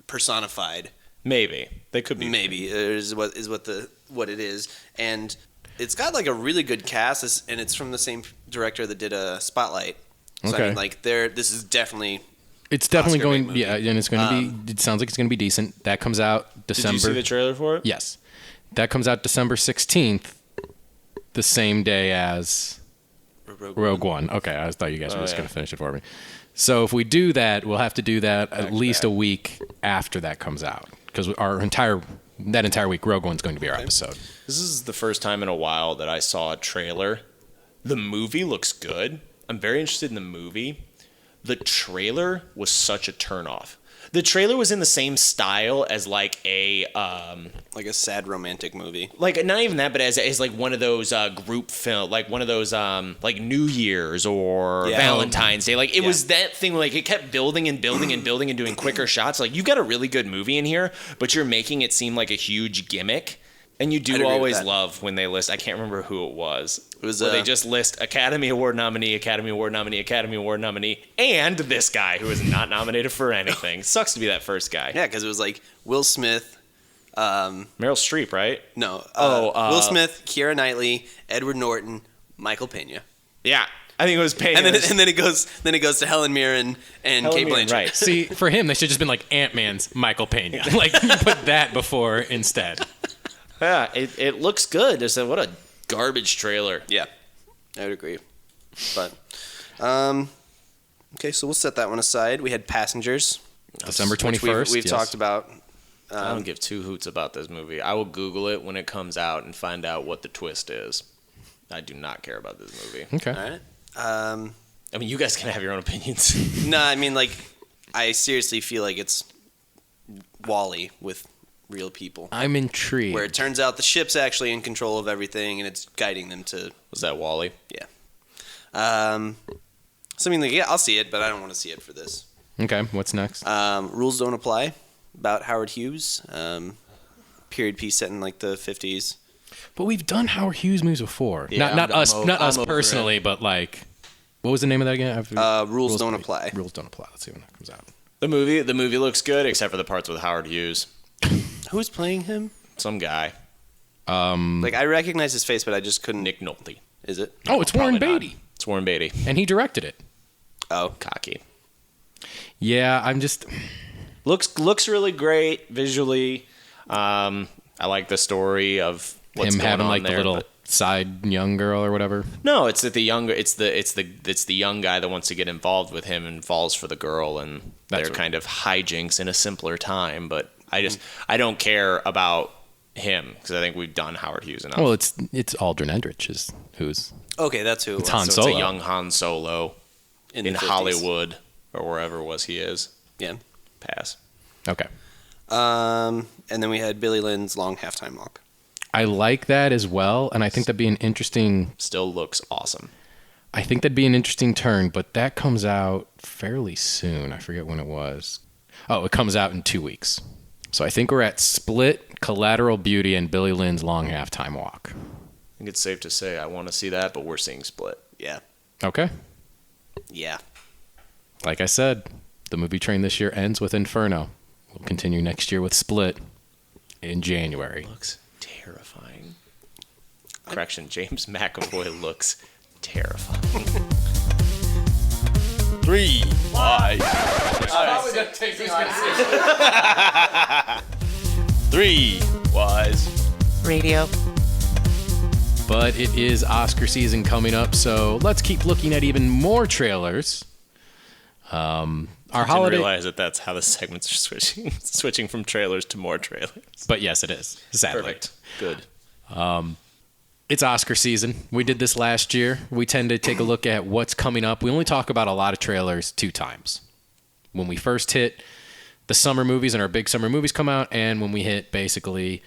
personified. Maybe they could be. Maybe is what it is, and it's got like a really good cast, and it's from the same director that did a Spotlight. So Okay. I mean, like this is definitely it's definitely Oscar going. bait movie. Yeah, and it's going to be. It sounds like it's going to be decent. That comes out Did December. you see the trailer for it? Yes, that comes out December 16th, the same day as Rogue One. Okay, I thought you guys were just yeah. going to finish it for me. So if we do that, we'll have to do that at least a week after that comes out, because that entire week, Rogue One's going to be our episode. This is the first time in a while that I saw a trailer. The movie looks good. I'm very interested in the movie. The trailer was such a turnoff. The trailer was in the same style as like a like a sad romantic movie. like not even that, but as like one of those group film, like one of those like New Year's or Yeah. Valentine's Day. Like it Yeah. was that thing. Like it kept building and building and building and doing quicker shots. Like you got a really good movie in here, but you're making it seem like a huge gimmick. And you I'd do agree with always that. love when they list. I can't remember who it was. It was, where they just list Academy Award nominee, Academy Award nominee, Academy Award nominee, and this guy who is not nominated for anything. Sucks to be that first guy. Yeah, because it was like Will Smith, Meryl Streep, right? No. Will Smith, Keira Knightley, Edward Norton, Michael Pena. Yeah, I think it was Pena. And then it goes to Helen Mirren and Helen Kate Mirren, Blanchett. right. See, for him, they should just been like Ant-Man's Michael Pena. Like, you put that before instead. Yeah, it looks good. What a garbage trailer. Yeah, I would agree. But, okay, so we'll set that one aside. We had Passengers. December which 21st. We've yes. talked about. I don't give two hoots about this movie. I will Google it when it comes out and find out what the twist is. I do not care about this movie. Okay. All right. I mean, you guys can have your own opinions. No, I mean, like, I seriously feel like it's Wall-E with real people. I'm intrigued. Where it turns out the ship's actually in control of everything and it's guiding them to. Was that Wall-E? Yeah. So, I mean, like, yeah, I'll see it, but I don't want to see it for this. Okay, what's next? Rules Don't Apply, about Howard Hughes. Period piece set in, like, the 50s. But we've done Howard Hughes movies before. Yeah, not us I'm over personally, it. but like, what was the name of that again? Rules Don't Apply. Rules Don't Apply. Let's see when that comes out. The movie looks good, except for the parts with Howard Hughes. Who's playing him? Some guy. Like, I recognize his face, but I just couldn't. Nick Nolte. Is it? Oh, it's Warren Probably not. Beatty, It's Warren Beatty. and he directed it. Oh. Cocky. Yeah, I'm just. Looks really great visually. I like the story of what's him going having on like there, the little but- side young girl or whatever. No, it's that the younger. It's the young guy that wants to get involved with him and falls for the girl, and That's they're what- kind of hijinks in a simpler time. But I don't care about him because I think we've done Howard Hughes enough. Well, it's Aldrin Endrich is who's Okay, that's who it was. Han so Solo. it's a young Han Solo in in the 50s. Hollywood or wherever it was he is. Yeah. Pass. okay. And then we had Billy Lynn's Long Halftime Walk. I like that as well, and I think that'd be an interesting. Still looks awesome. I think that'd be an interesting turn, but that comes out fairly soon. I forget when it was. Oh, it comes out in 2 weeks. So I think we're at Split, Collateral Beauty, and Billy Lynn's Long Halftime Walk. I think it's safe to say I want to see that, but we're seeing Split. Yeah. Okay. Yeah. Like I said, the movie train this year ends with Inferno. We'll continue next year with Split in January. Looks terrifying. Correction, James McAvoy looks terrifying. 3 wise. 3 wise. Radio. But it is Oscar season coming up, so let's keep looking at even more trailers. Our I didn't holiday, realize that that's how the segments are switching from trailers to more trailers. but yes, it is. Sadly, Perfect. Good. it's Oscar season. We did this last year. We tend to take a look at what's coming up. We only talk about a lot of trailers 2 times. When we first hit the summer movies and our big summer movies come out, and when we hit basically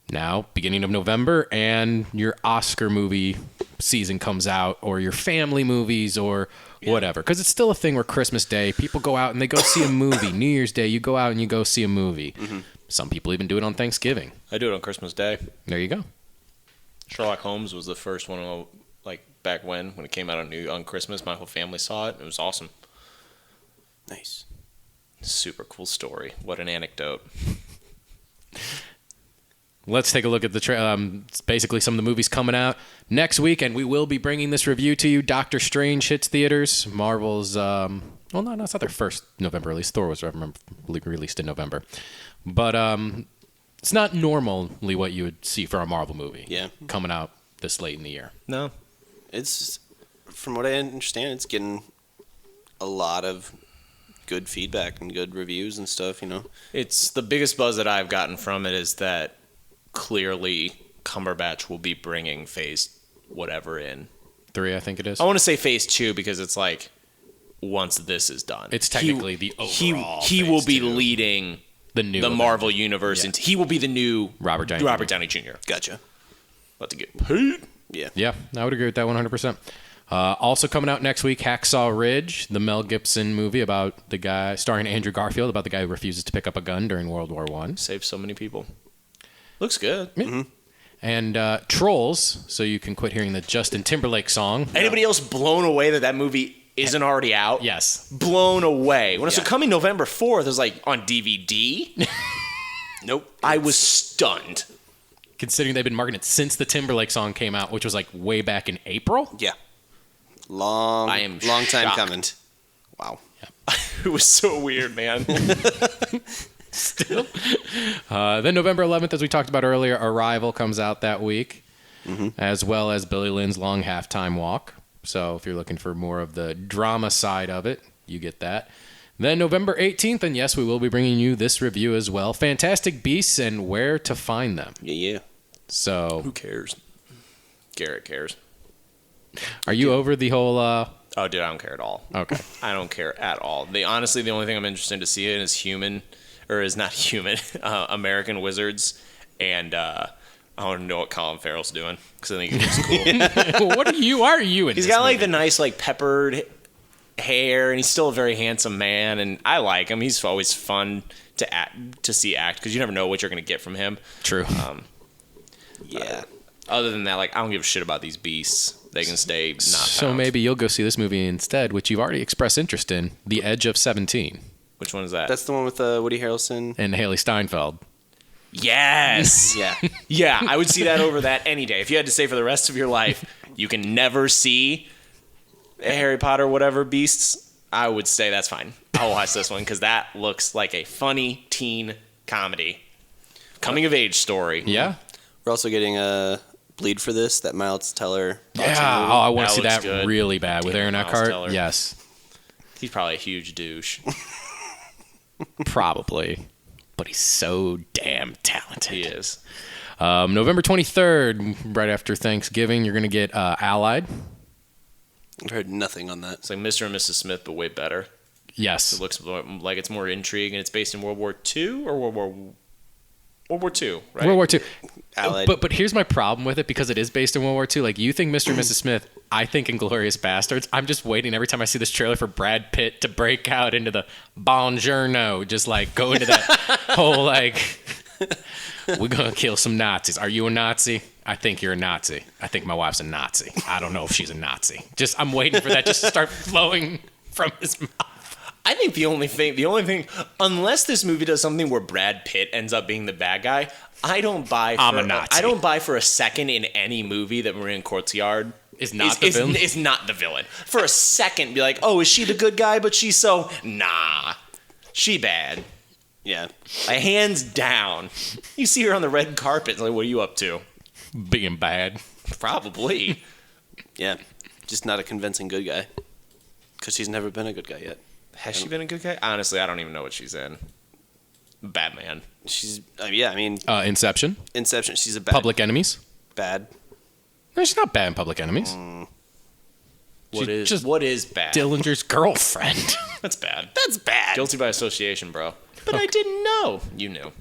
now, beginning of November, and your Oscar movie season comes out, or your family movies, or whatever. Because it's still a thing where Christmas Day, people go out and they go see a movie. New Year's Day, you go out and you go see a movie. Mm-hmm. Some people even do it on Thanksgiving. I do it on Christmas Day. There you go. Sherlock Holmes was the first one, like back when it came out on Christmas. My whole family saw it. It was awesome. Nice. Super cool story. What an anecdote. Let's take a look at basically some of the movies coming out next week, and we will be bringing this review to you. Doctor Strange hits theaters. Marvel's, well, no, it's not their first November release. Thor was released in November. But it's not normally what you would see for a Marvel movie coming out this late in the year. No. It's, from what I understand, it's getting a lot of good feedback and good reviews and stuff, you know. It's the biggest buzz that I've gotten from it is that clearly Cumberbatch will be bringing phase whatever in. 3, I think it is. I want to say phase 2 because it's like once this is done. It's technically the overall He will phase be 2. leading the Marvel universe. Yeah. He will be the new Robert Downey Jr. Gotcha. About to get paid. Yeah. Yeah, I would agree with that 100%. Also coming out next week, Hacksaw Ridge, the Mel Gibson movie about the guy, starring Andrew Garfield, about the guy who refuses to pick up a gun during World War I. Saved so many people. Looks good. Yeah. And Trolls, so you can quit hearing the Justin Timberlake song. Anybody else blown away that movie isn't already out? Yes. Blown away. When it's Yeah. coming November 4th, it's like on DVD. Nope. I was stunned. Considering they've been marketing it since the Timberlake song came out, which was like way back in April. Yeah. Long time shocked. coming. Wow. It was so weird, man. Still. Then November 11th, as we talked about earlier, Arrival comes out that week, as well as Billy Lynn's Long Halftime Walk. So if you're looking for more of the drama side of it, you get that. Then November 18th, and yes, we will be bringing you this review as well, Fantastic Beasts and Where to Find Them. Yeah. So Who cares? Garrett cares. are you over the whole... Oh, dude, I don't care at all. Okay. I don't care at all. Honestly, the only thing I'm interested to see in is not human, American Wizards, and I want to know what Colin Farrell's doing because I think he looks cool. What are you in He's this got like movie? the nice like peppered hair, and he's still a very handsome man, and I like him. He's always fun to see act because you never know what you're gonna get from him. True. Yeah. Other than that, like I don't give a shit about these beasts. They can stay not So found. maybe you'll go see this movie instead, which you've already expressed interest in, The Edge of 17, Which one is that? That's the one with Woody Harrelson. and Haley Steinfeld. Yes. Yeah. Yeah, I would see that over that any day. If you had to say for the rest of your life, you can never see Harry Potter, whatever beasts, I would say that's fine. I'll watch this one because that looks like a funny teen comedy. Coming of age story. Yeah? We're also getting a Bleed for this, that Miles Teller. Yeah. Oh, I want That to see looks that good. really bad with Aaron Miles Eckhart. Teller. Yes. He's probably a huge douche. Probably. But he's so damn talented. He is. November 23rd, right after Thanksgiving, you're going to get Allied. I've heard nothing on that. It's like Mr. and Mrs. Smith, but way better. Yes. It looks like it's more intrigue, and it's based in World War II or World War II, right? World War II. Allied. But here's my problem with it because it is based in World War II. Like, you think Mr. and Mrs. Smith, I think Inglourious Bastards. I'm just waiting every time I see this trailer for Brad Pitt to break out into the Buongiorno, just like go into that whole like, we're going to kill some Nazis. Are you a Nazi? I think you're a Nazi. I think my wife's a Nazi. I don't know if she's a Nazi. I'm waiting for that just to start flowing from his mouth. I think the only thing, unless this movie does something where Brad Pitt ends up being the bad guy, I don't buy. I'm a Nazi. I don't buy for a second in any movie that Marion Cotillard Is not the villain? Is not the villain. For a second, be like, oh, is she the good guy? But she's so she bad. Yeah. Hands down. You see her on the red carpet. Like, what are you up to? Being bad. Probably. Yeah. Just not a convincing good guy. Because she's never been a good guy yet. Has she been a good guy? Honestly, I don't even know what she's in. Batman. She's, I mean, Inception. Inception, she's a bad. Public Enemies. Bad. No, she's not bad in Public Enemies. What is just bad? Dillinger's girlfriend. That's bad. That's bad. Guilty by association, bro. But I didn't know. You knew.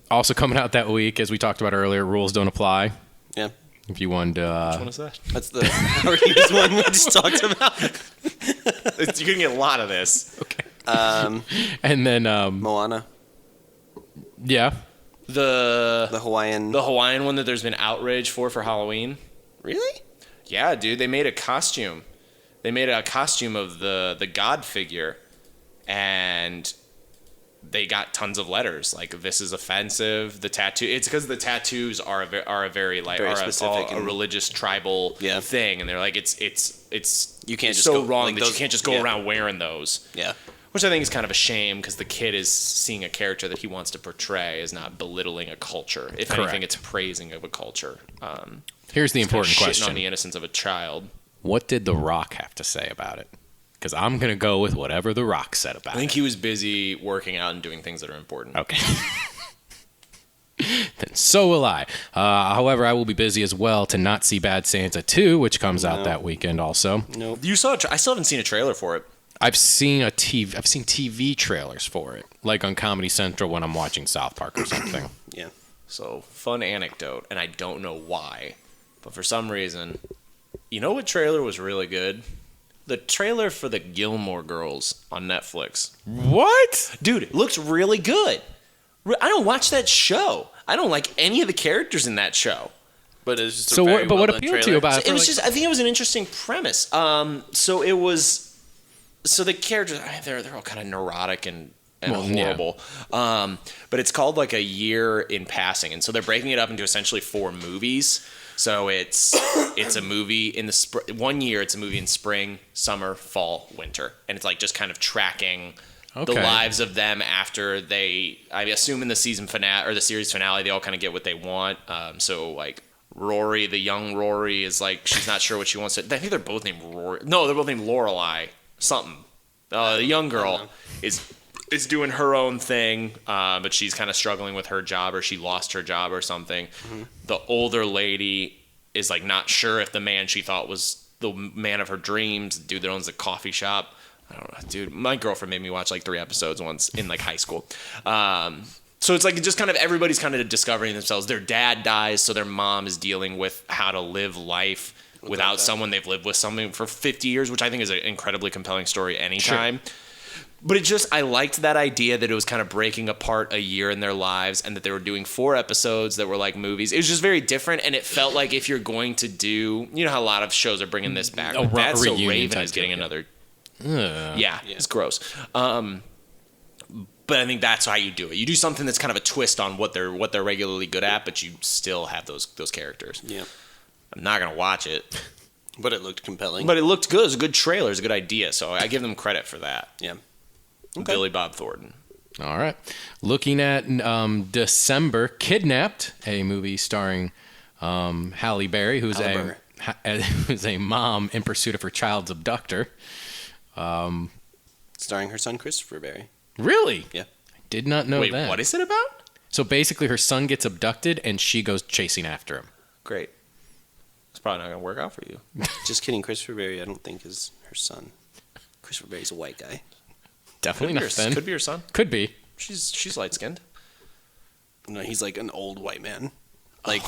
Also coming out that week, as we talked about earlier, Rules Don't Apply. Yeah. If you wanted to... What is that? That's the Howard Hughes one we just talked about. You're going to get a lot of this. Okay. And then... Moana. yeah. The Hawaiian. Hawaiian one that there's been outrage for Halloween. Really? Yeah, dude. They made a costume. They made a costume of the god figure. And they got tons of letters like, this is offensive. The tattoo. It's because the tattoos are a very specific a religious tribal thing, and they're like, it's You can't just so go, wrong like, that you those- can't just go around wearing those. Yeah. Which I think is kind of a shame because the kid is seeing a character that he wants to portray as not belittling a culture. If Correct. anything, it's praising of a culture. Here's the important Shitting question. on the innocence of a child. What did The Rock have to say about it? Because I'm going to go with whatever The Rock said about I think it. he was busy working out and doing things that are important. Okay. Then so will I. However, I will be busy as well to not see Bad Santa 2, which comes out that weekend also. Nope. You saw? I still haven't seen a trailer for it. I've seen TV trailers for it, like on Comedy Central when I'm watching South Park or something. Yeah. So, fun anecdote, and I don't know why, but for some reason, you know what trailer was really good? The trailer for the Gilmore Girls on Netflix. What? Dude, it looks really good. I don't watch that show. I don't like any of the characters in that show. But it's just So what? But what appealed to you about So it? it was just, I think it was an interesting premise. So the characters, they're all kind of neurotic and and Well, yeah. horrible. But it's called like A Year in Passing, and so they're breaking it up into essentially 4 movies. So it's a movie in the 1 year. It's a movie in spring, summer, fall, winter, and it's like just kind of tracking the lives of them after they. I assume in the season finale or the series finale, they all kind of get what they want. So like Rory, the young Rory, is like she's not sure what she wants to. I think they're both named Rory. No, they're both named Lorelai. Something. The young girl is doing her own thing, but she's kind of struggling with her job, or she lost her job or something. Mm-hmm. The older lady is like not sure if the man she thought was the man of her dreams, the dude that owns a coffee shop. I don't know, dude. My girlfriend made me watch like 3 episodes once in like high school. So it's like just kind of everybody's kind of discovering themselves. Their dad dies, so their mom is dealing with how to live life without someone they've lived with someone for 50 years, which I think is an incredibly compelling story anytime. Sure. But I liked that idea that it was kind of breaking apart a year in their lives and that they were doing 4 episodes that were like movies. It was just very different, and it felt like if you're going to do, you know how a lot of shows are bringing this back. That's so Raven is getting another. Yeah, it's gross. But I think that's how you do it. You do something that's kind of a twist on what they're regularly good at, but you still have those characters. Yeah. I'm not going to watch it. But it looked compelling. But it looked good. It was a good trailer. It was a good idea. So I give them credit for that. Yeah. Okay. Billy Bob Thornton. All right. Looking at December, Kidnapped, a movie starring Halle Berry, who's a mom in pursuit of her child's abductor. Starring her son, Christopher Berry. Really? Yeah. I did not know that. Wait, what is it about? So basically her son gets abducted and she goes chasing after him. Great. It's probably not going to work out for you. Just kidding. Christopher Berry, I don't think, is her son. Christopher Berry's a white guy. Definitely not then. Could be her son. Could be. She's light-skinned. No, he's like an old white man. Like,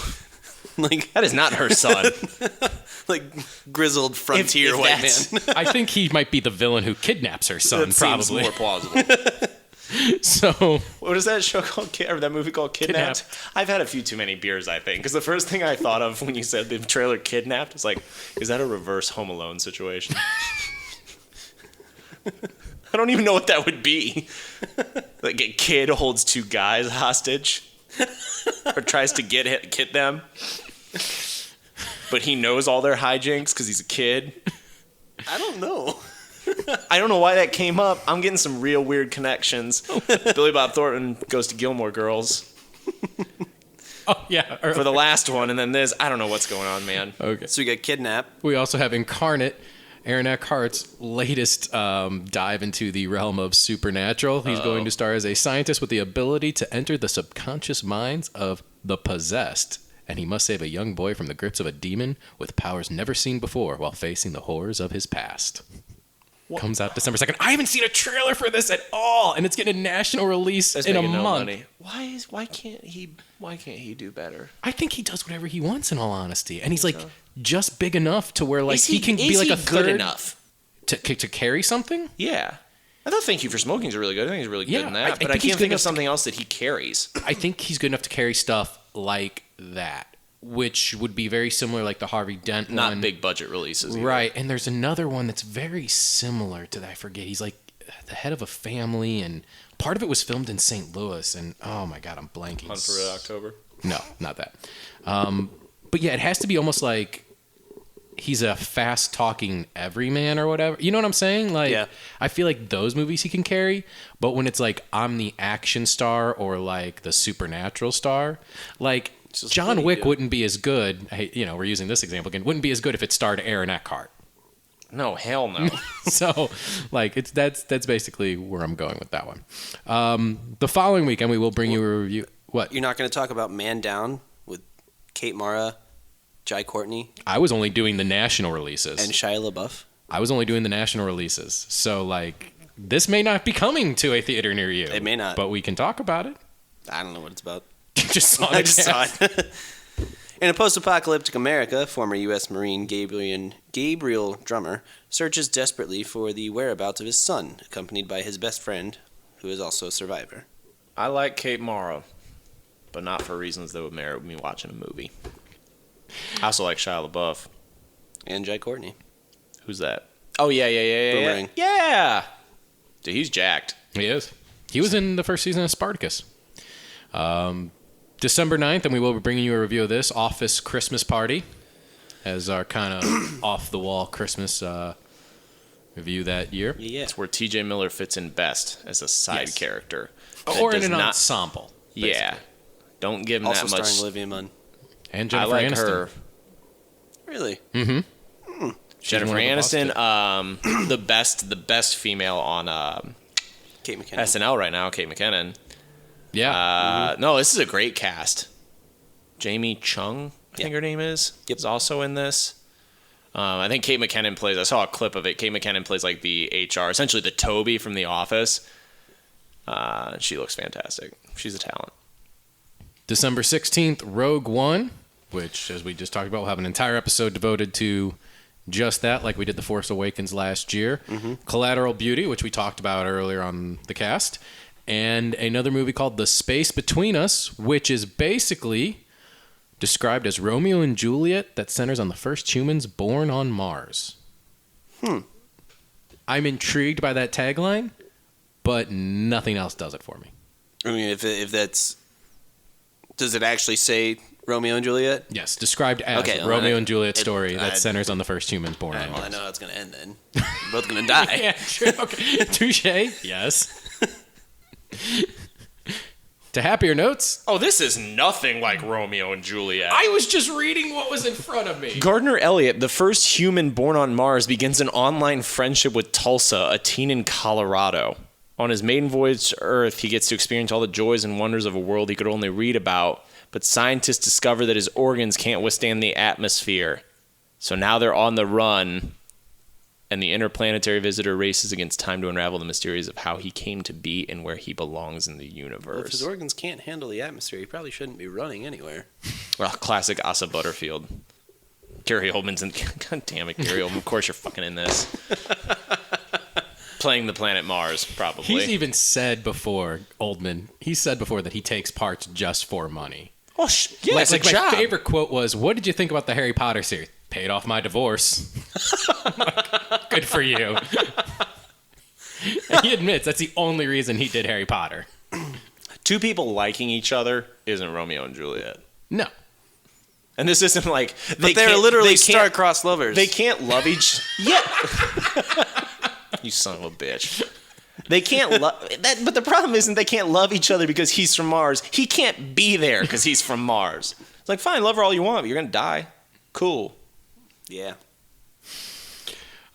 that is not her son. like grizzled frontier white man. I think he might be the villain who kidnaps her son, that probably. Seems more plausible. So, what is that show called? Or that movie called Kidnapped? I've had a few too many beers, I think, because the first thing I thought of when you said the trailer Kidnapped was like, is that a reverse Home Alone situation? I don't even know what that would be. Like a kid holds 2 guys hostage, or tries to get them, but he knows all their hijinks because he's a kid. I don't know. I don't know why that came up. I'm getting some real weird connections. Billy Bob Thornton goes to Gilmore Girls. Oh, yeah. For the last one, and then this. I don't know what's going on, man. Okay. So we got Kidnapped. We also have Incarnate, Aaron Eckhart's latest dive into the realm of supernatural. He's going to star as a scientist with the ability to enter the subconscious minds of the possessed. And he must save a young boy from the grips of a demon with powers never seen before while facing the horrors of his past. What? Comes out December 2nd. I haven't seen a trailer for this at all, and it's getting a national release in a month. Money. Why can't he do better? I think he does whatever he wants, in all honesty, and he's like just big enough to where like he can be like a third good enough to carry something. Yeah, I thought Thank You for Smoking is really good. I think he's really good in that, but I can't think of something else that he carries. I think he's good enough to carry stuff like that, which would be very similar, like the Harvey Dent one. Not big budget releases, either. Right? And there's another one that's very similar to that. I forget. He's like the head of a family, and part of it was filmed in St. Louis. And oh my god, I'm blanking. Hunt for Red October. No, not that. But yeah, it has to be almost like he's a fast-talking everyman or whatever. You know what I'm saying? Like, yeah. I feel like those movies he can carry, but when it's like I'm the action star or like the supernatural star, like John Wick wouldn't be as good. We're using this example again. Wouldn't be as good if it starred Aaron Eckhart. No, hell no. So, like, that's basically where I'm going with that one. The following weekend, we will bring you a review. What? You're not going to talk about Man Down with Kate Mara, Jai Courtney? I was only doing the national releases. And Shia LaBeouf? I was only doing the national releases. So, like, this may not be coming to a theater near you. It may not. But we can talk about it. I don't know what it's about. You just saw it. I just saw it. In a post-apocalyptic America, former U.S. Marine Gabriel Drummer searches desperately for the whereabouts of his son, accompanied by his best friend, who is also a survivor. I like Kate Mara, but not for reasons that would merit me watching a movie. I also like Shia LaBeouf. And Jai Courtney. Who's that? Oh, yeah. Boomerang. Yeah. Dude, he's jacked. He is. He was in the first season of Spartacus. December 9th, and we will be bringing you a review of this, Office Christmas Party, as our kind of off-the-wall Christmas review that year. Yeah. It's where T.J. Miller fits in best as a side character. that Or in does an not- ensemble. Basically. Yeah. Don't give him Also that much. starring Olivia Munn. And I Jennifer like Aniston. her. She's Jennifer Really? one of the Aniston, the best female on Kate McKinnon. SNL right now, Kate McKinnon. Yeah. No, this is a great cast. Jamie Chung, I think her name is, is also in this. I think Kate McKinnon plays, I saw a clip of it. Kate McKinnon plays like the HR, essentially the Toby from The Office. She looks fantastic. She's a talent. December 16th, Rogue One, which, as we just talked about, we'll have an entire episode devoted to just that, like we did The Force Awakens last year. Collateral Beauty, which we talked about earlier on the cast. And another movie called The Space Between Us, which is basically described as Romeo and Juliet that centers on the first humans born on Mars. I'm intrigued by that tagline, but nothing else does it for me. I mean, if that's... Does it actually say Romeo and Juliet? Yes, described as Okay, well, Romeo then and Juliet it- story that I- centers on the first humans born on Well, I Mars. know how it's going to end then. We're both going to die. Yeah, true. Okay. Touche. Yes. To happier notes, Oh, this is nothing like Romeo and Juliet. I was just reading what was in front of me. Gardner Elliott, the first human born on Mars, begins an online friendship with Tulsa, a teen in Colorado. On his maiden voyage to Earth, he gets to experience all the joys and wonders of a world he could only read about, but scientists discover that his organs can't withstand the atmosphere. So now they're on the run, and the interplanetary visitor races against time to unravel the mysteries of how he came to be and where he belongs in the Well, if universe. his organs can't handle the atmosphere, he probably shouldn't be running anywhere. Well, classic Asa Butterfield. Gary Oldman's in. God damn it, Gary Oldman. Of course you're fucking in this. Playing the planet Mars, probably. He's even said before, Oldman, he said before that he takes parts just for money. Oh, yeah, it's like a job. my favorite quote was, "What did you think about the Harry Potter series?" Paid off my divorce. Good for you. And he admits that's the only reason he did Harry Potter. Two people liking each other isn't Romeo and Juliet. No. And this isn't like... But they're literally star-crossed lovers. They can't love each... Yeah. You son of a bitch. They can't love... But the problem isn't they can't love each other because he's from Mars. He can't be there because he's from Mars. It's like, fine, love her all you want, but you're going to die. Cool. Yeah.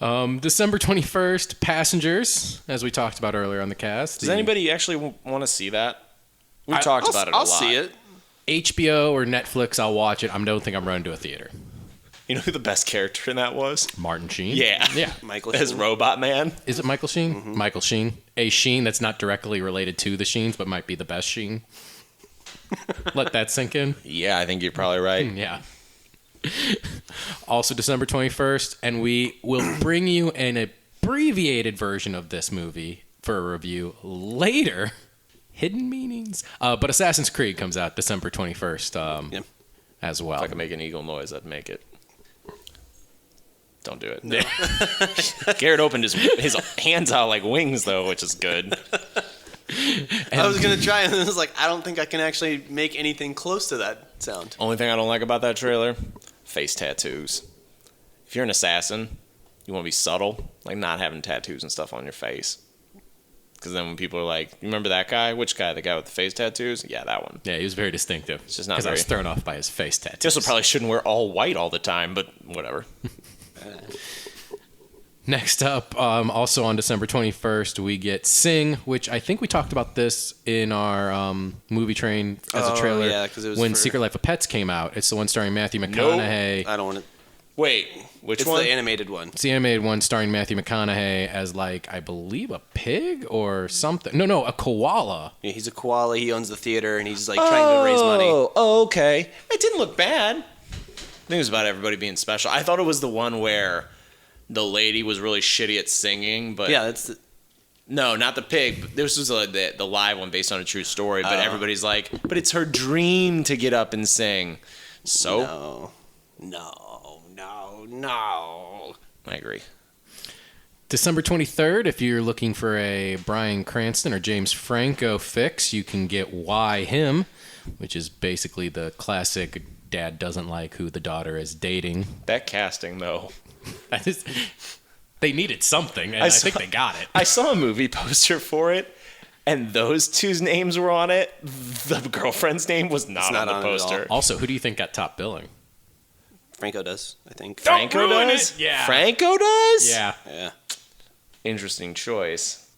December 21st, Passengers, as we talked about earlier on the cast. Does anybody actually want to see that? We've talked about it a I'll lot. see it. HBO or Netflix, I'll watch it. I don't think I'm running to a theater. You know who the best character in that was? Martin Sheen? Yeah. Yeah. Michael As Sheen. Robot Man. Is it Michael Sheen? Michael Sheen. A Sheen that's not directly related to the Sheens, but might be the best Sheen. Let that sink in. Yeah, I think you're probably right. Yeah. Also December 21st, and we will bring you an abbreviated version of this movie for a review later. Hidden meanings. But Assassin's Creed comes out December 21st Yep. as well. If I could make an eagle noise, I'd make it. Don't do it. Garrett opened his hands out like wings, though, which is good. I was going to try, and it was like, I don't think I can actually make anything close to that sound. Only thing I don't like about that trailer, face tattoos. If you're an assassin, you want to be subtle, like not having tattoos and stuff on your face. Because then when people are like, you remember that guy? Which guy? The guy with the face tattoos? Yeah, that one. Yeah, he was very distinctive. It's just not because I was very- thrown off by his face tattoo. This one probably shouldn't wear all white all the time, but whatever. Next up, also on December 21st, we get Sing, which I think we talked about this in our movie train as a trailer yeah, 'cause it was when for- Secret Life of Pets came out. It's the one starring Matthew McConaughey. I don't want to... Wait, which It's one? the animated one. It's the animated one starring Matthew McConaughey as, like, I believe a pig or something. No, a koala. Yeah, he's a koala. He owns the theater, and he's like trying to raise money. Oh, okay. It didn't look bad. I think it was about everybody being special. I thought it was the one where the lady was really shitty at singing, but Yeah, that's the... no, not the pig. But this was the live one based on a true story. But everybody's like, but it's her dream to get up and sing. So No. I agree. December 23rd, if you're looking for a Bryan Cranston or James Franco fix, you can get Why Him, which is basically the classic dad doesn't like who the daughter is dating. That casting, though. They needed something, and I think they got it. I saw a movie poster for it, and those two's names were on it. The girlfriend's name was not on the poster. Also, who do you think got top billing? Franco does, I think. Franco does? It. Yeah. Franco does? Yeah. Yeah. Interesting choice.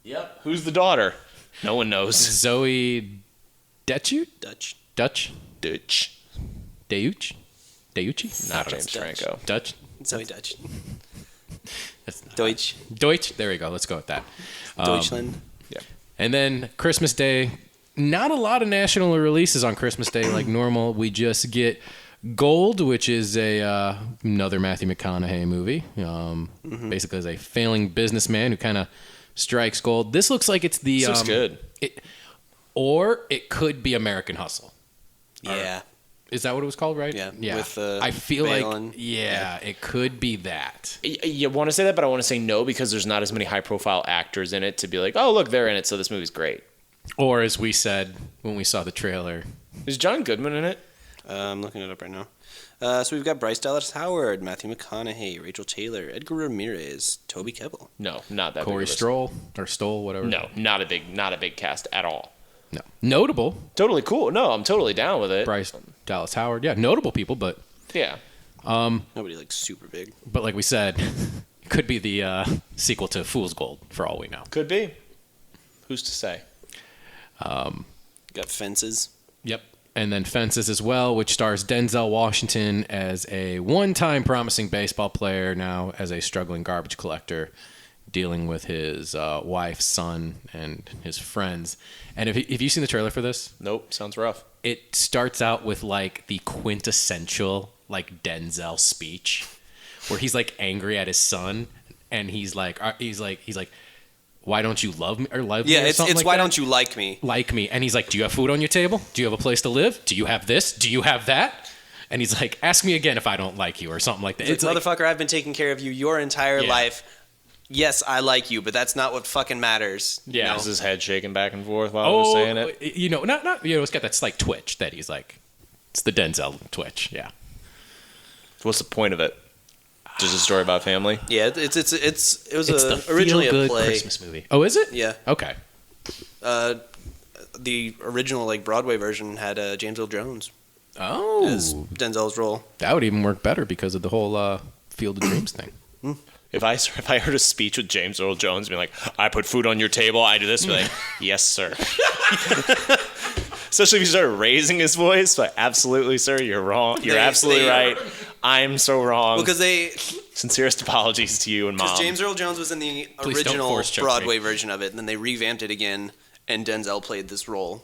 Yep. Who's the daughter? No one knows. Zoe Dutch? Dutch. Dutch. Deucci? Not James Franco. Dutch? Zoe Dutch. That's not Deutsch. There we go. Let's go with that. Deutschland. Yeah. And then Christmas Day. Not a lot of national releases on Christmas Day like normal. We just get Gold, which is another Matthew McConaughey movie. Basically, as a failing businessman who kind of strikes gold. This looks like it's the. This looks good. Or it could be American Hustle. Yeah. Is that what it was called, right? Yeah. With, I feel like, it could be that. You want to say that, but I want to say no because there's not as many high-profile actors in it to be like, oh, look, they're in it, so this movie's great. Or as we said when we saw the trailer. Is John Goodman in it? I'm looking it up right now. So we've got Bryce Dallas Howard, Matthew McConaughey, Rachel Taylor, Edgar Ramirez, Toby Kebbell. No, not that. Corey Stoll, whatever. No, not a big cast at all. No. Notable. Totally cool. No, I'm totally down with it. Bryce Dallas Howard. Yeah, notable people, but yeah. Nobody like super big. But like we said, it could be the sequel to Fool's Gold for all we know. Could be. Who's to say? Got Fences. Yep. And then Fences as well, which stars Denzel Washington as a one-time promising baseball player, now as a struggling garbage collector, dealing with his wife, son, and his friends. And have you seen the trailer for this? Nope. Sounds rough. It starts out with like the quintessential like Denzel speech, where he's like angry at his son, and he's like, why don't you love me or love me? Yeah, or it's something like why that? don't you like me? Like me. And he's like, do you have food on your table? Do you have a place to live? Do you have this? Do you have that? And he's like, ask me again if I don't like you or something like that. It's like, motherfucker, I've been taking care of you your entire life. Yes, I like you, but that's not what fucking matters. Yeah. You know? Is his head shaking back and forth while I was saying it? It's got that slight twitch that he's like, it's the Denzel twitch. Yeah. What's the point of it? Just a story about family? Yeah, it was the originally a feel-good play. Christmas movie. Oh, is it? Yeah. Okay. The original like Broadway version had James Earl Jones Oh. as Denzel's role. That would even work better because of the whole Field of Dreams thing. If I heard a speech with James Earl Jones being like, I put food on your table, I do this, be like, yes, sir. Especially if he started raising his voice, like, absolutely, sir, you're wrong. You're absolutely right. I'm so wrong. Well, because Sincerest apologies to you and Mom. James Earl Jones was in the Please don't original force choke Broadway me. version of it, and then they revamped it again, and Denzel played this role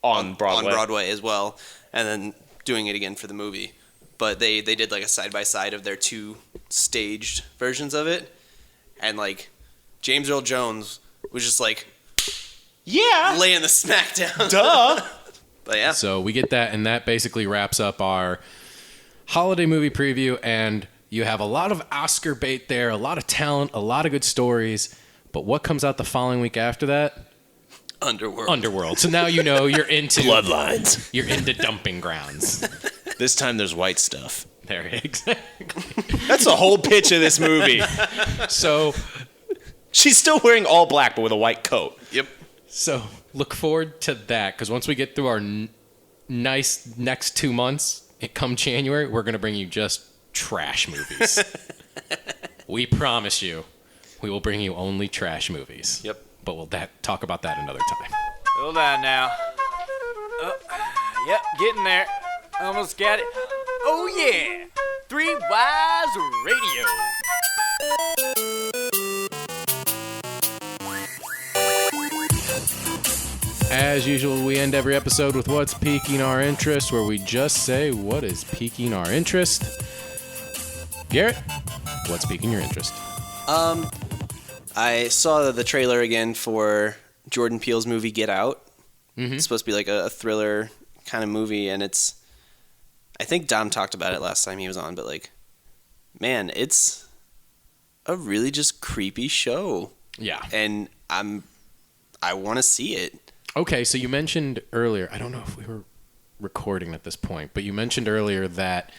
on Broadway. as well, and then doing it again for the movie. But they did like a side-by-side of their two staged versions of it, and like James Earl Jones was just like, Yeah. laying the smack down. Duh. But yeah. So we get that, and that basically wraps up our holiday movie preview. And you have a lot of Oscar bait there, a lot of talent, a lot of good stories. But what comes out the following week after that? Underworld. So now you know you're into Bloodlines. You're into dumping grounds. This time there's white stuff. There, exactly. That's the whole pitch of this movie. So She's still wearing all black, but with a white coat. Yep. So look forward to that, because once we get through our nice next 2 months, come January, we're going to bring you just trash movies. We promise you, we will bring you only trash movies. Yep. But we'll talk about that another time. Hold on now. Oh, yep, getting there. Almost got it. Oh yeah! 3 Wise Radio. As usual, we end every episode with What's Piquing Our Interest, where we just say what is piquing our interest. Garrett, what's piquing your interest? I saw the trailer again for Jordan Peele's movie Get Out. Mm-hmm. It's supposed to be like a thriller kind of movie, and I think Dom talked about it last time he was on, but like, man, it's a really just creepy show. Yeah. And I want to see it. Okay, so you mentioned earlier, I don't know if we were recording at this point, but you mentioned earlier that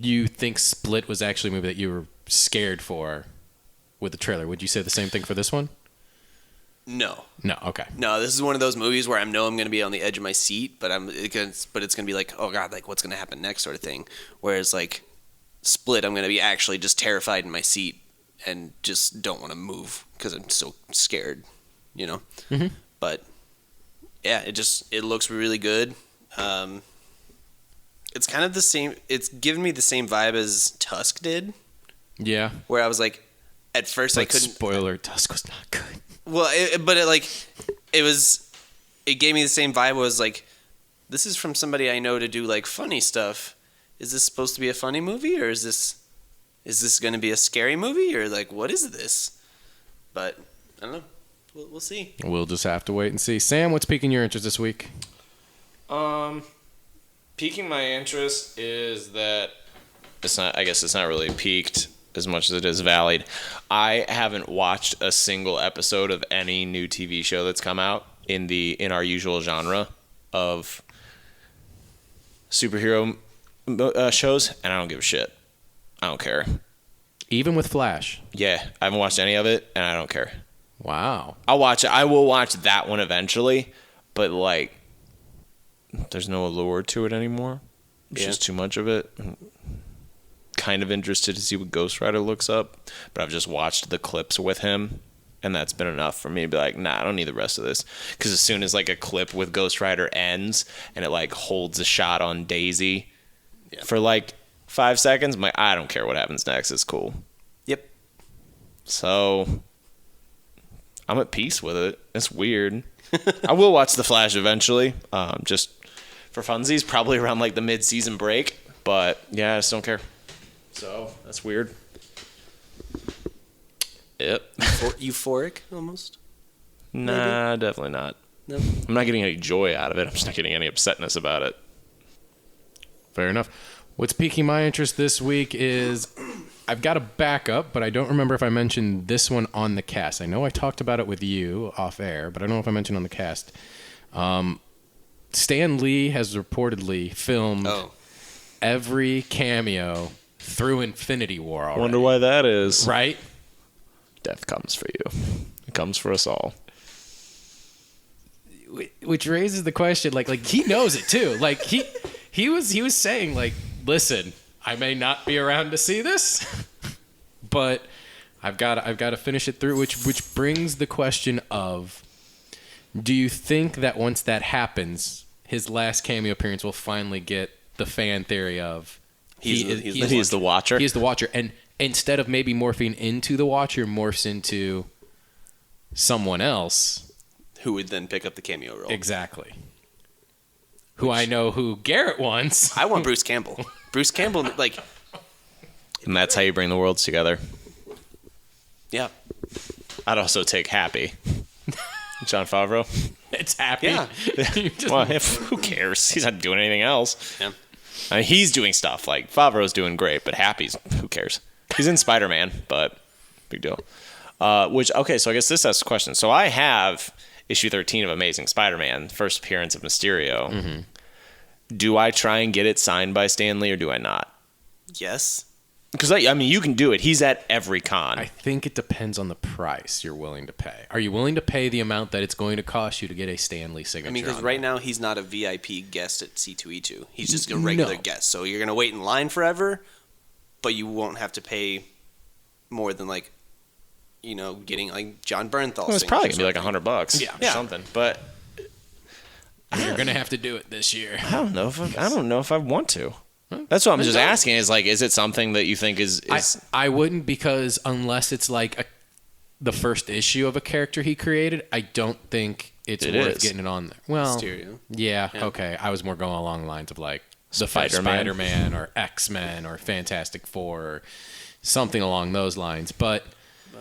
you think Split was actually a movie that you were scared for with the trailer. Would you say the same thing for this one? No. No, okay. No, this is one of those movies where I know I'm going to be on the edge of my seat, but it's going to be like, oh God, like what's going to happen next sort of thing. Whereas like Split, I'm going to be actually just terrified in my seat and just don't want to move because I'm so scared, you know? Mm-hmm. But yeah, it looks really good. It's kind of the same, it's given me the same vibe as Tusk did, Yeah. where I was like, at first I couldn't. Spoiler, Tusk was not good. Well, it gave me the same vibe. Was like, this is from somebody I know to do like funny stuff. Is this supposed to be a funny movie, or is this going to be a scary movie, or like what is this? But I don't know. We'll see. We'll just have to wait and see. Sam, what's piquing your interest this week? Piquing my interest is that I guess it's not really piqued as much as it is valid. I haven't watched a single episode of any new TV show that's come out in our usual genre of superhero shows, and I don't give a shit. I don't care. Even with Flash? Yeah, I haven't watched any of it, and I don't care. Wow. I'll watch it. I will watch that one eventually, but like, there's no allure to it anymore. It's just too much of it. I'm kind of interested to see what Ghost Rider looks up, but I've just watched the clips with him, and that's been enough for me to be like, nah, I don't need the rest of this. Because as soon as like a clip with Ghost Rider ends and it like holds a shot on Daisy for like 5 seconds, I'm like, I don't care what happens next. It's cool. Yep. So I'm at peace with it. It's weird. I will watch The Flash eventually, just for funsies, probably around like the mid-season break. But yeah, I just don't care. So that's weird. Yep. Euphoric almost. Nah, definitely not. No. I'm not getting any joy out of it. I'm just not getting any upsetness about it. Fair enough. What's piquing my interest this week is I've got a backup, but I don't remember if I mentioned this one on the cast. I know I talked about it with you off air, but I don't know if I mentioned on the cast. Stan Lee has reportedly filmed every cameo through Infinity War already. Wonder why that is. Right? Death comes for you. It comes for us all. Which raises the question, like he knows it too. Like he was saying, like, listen, I may not be around to see this, but I've got to finish it through. Which brings the question of, do you think that once that happens, his last cameo appearance will finally get the fan theory of he's the Watcher? He is the Watcher, and instead of maybe morphing into the Watcher, morphs into someone else Who would then pick up the cameo role. exactly. Who I know who Garrett wants. I want Bruce Campbell. Bruce Campbell, like, And that's how you bring the worlds together. yeah. I'd also take Happy. John Favreau. It's happy. Yeah. You just- Well, who cares? He's not doing anything else. Yeah. I mean, he's doing stuff. Like, Favreau's doing great, but Happy's, who cares? He's in Spider-Man, but big deal. Okay, so I guess this asks a question. So I have issue 13 of Amazing Spider-Man, first appearance of Mysterio. Mm-hmm. Do I try and get it signed by Stan Lee, or do I not? Yes. Because, I mean, you can do it. He's at every con. I think it depends on the price you're willing to pay. Are you willing to pay the amount that it's going to cost you to get a Stan Lee signature? I mean, because on right that? now he's not a VIP guest at C2E2. He's just a regular guest. So you're going to wait in line forever, but you won't have to pay more than, like, you know, getting, like, John Bernthal. Well, it's probably going to be like $100 Yeah. or something. But You're going to have to do it this year. I don't know if I want to. That's what I'm just asking. Is like, is it something that you think is? I wouldn't, because unless it's like the first issue of a character he created, I don't think it's worth getting it on there. Well, Mysterio. Yeah, okay. I was more going along the lines of like the Spider-Man or X-Men or Fantastic Four or something along those lines. But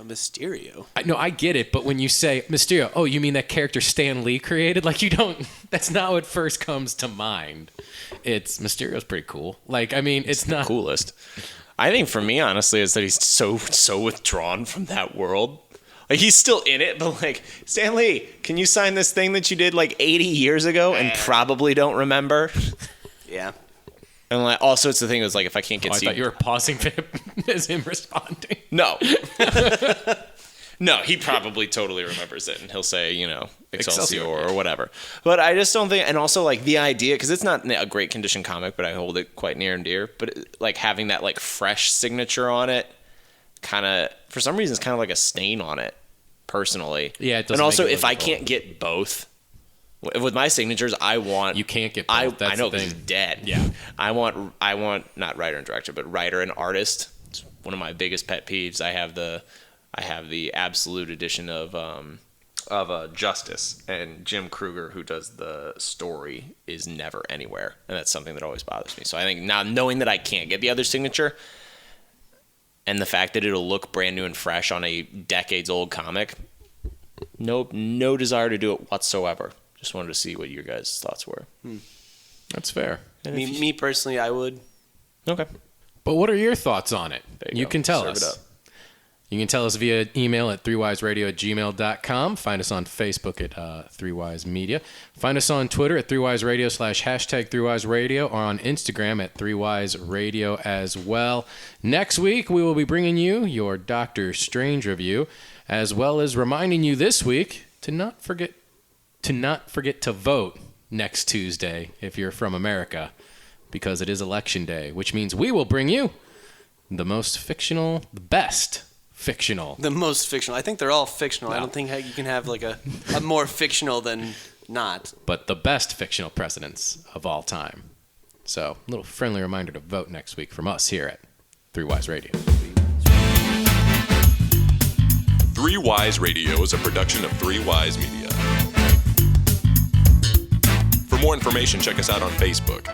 Mysterio. I get it. But when you say Mysterio, oh, you mean that character Stan Lee created? Like, you don't. That's not what first comes to mind. It's Mysterio's pretty cool. Like, I mean, it's not coolest. I think for me, honestly, is that he's so withdrawn from that world. Like, he's still in it, but like, Stan Lee, can you sign this thing that you did like 80 years ago and probably don't remember? Yeah. And like, also, it's the thing that's like, if I can't get I thought you were pausing as him responding. No. No, he probably totally remembers it, and he'll say, you know, Excelsior or whatever. But I just don't think, and also like the idea, because it's not a great condition comic, but I hold it quite near and dear. But like having that like fresh signature on it, kind of for some reason, it's kind of like a stain on it, personally. Yeah, it doesn't. And also, make it if I look can't get both, with my signatures, I want you can't get both. That's I know the because thing. it's dead. Yeah, I want not writer and director, but writer and artist. It's one of my biggest pet peeves. I have the absolute edition of Justice, and Jim Kruger, who does the story, is never anywhere, and that's something that always bothers me. So I think now, knowing that I can't get the other signature, and the fact that it'll look brand new and fresh on a decades-old comic, no desire to do it whatsoever. Just wanted to see what your guys' thoughts were. that's fair. Me personally, I would. Okay. But what are your thoughts on it? There You go. can tell Serve us. it up. You can tell us via email at 3wiseradio@gmail.com. Find us on Facebook at 3Wise Media. Find us on Twitter at 3wiseradio / #3wiseradio, or on Instagram at 3wiseradio as well. Next week, we will be bringing you your Doctor Strange review, as well as reminding you this week to not forget to vote next Tuesday if you're from America, because it is Election Day, which means we will bring you the most fictional, the best fictional. The most fictional. I think they're all fictional. No. I don't think you can have like a more fictional than not. But the best fictional presidents of all time. So, a little friendly reminder to vote next week from us here at 3Wise Radio. 3Wise Radio is a production of 3Wise Media. For more information, check us out on Facebook.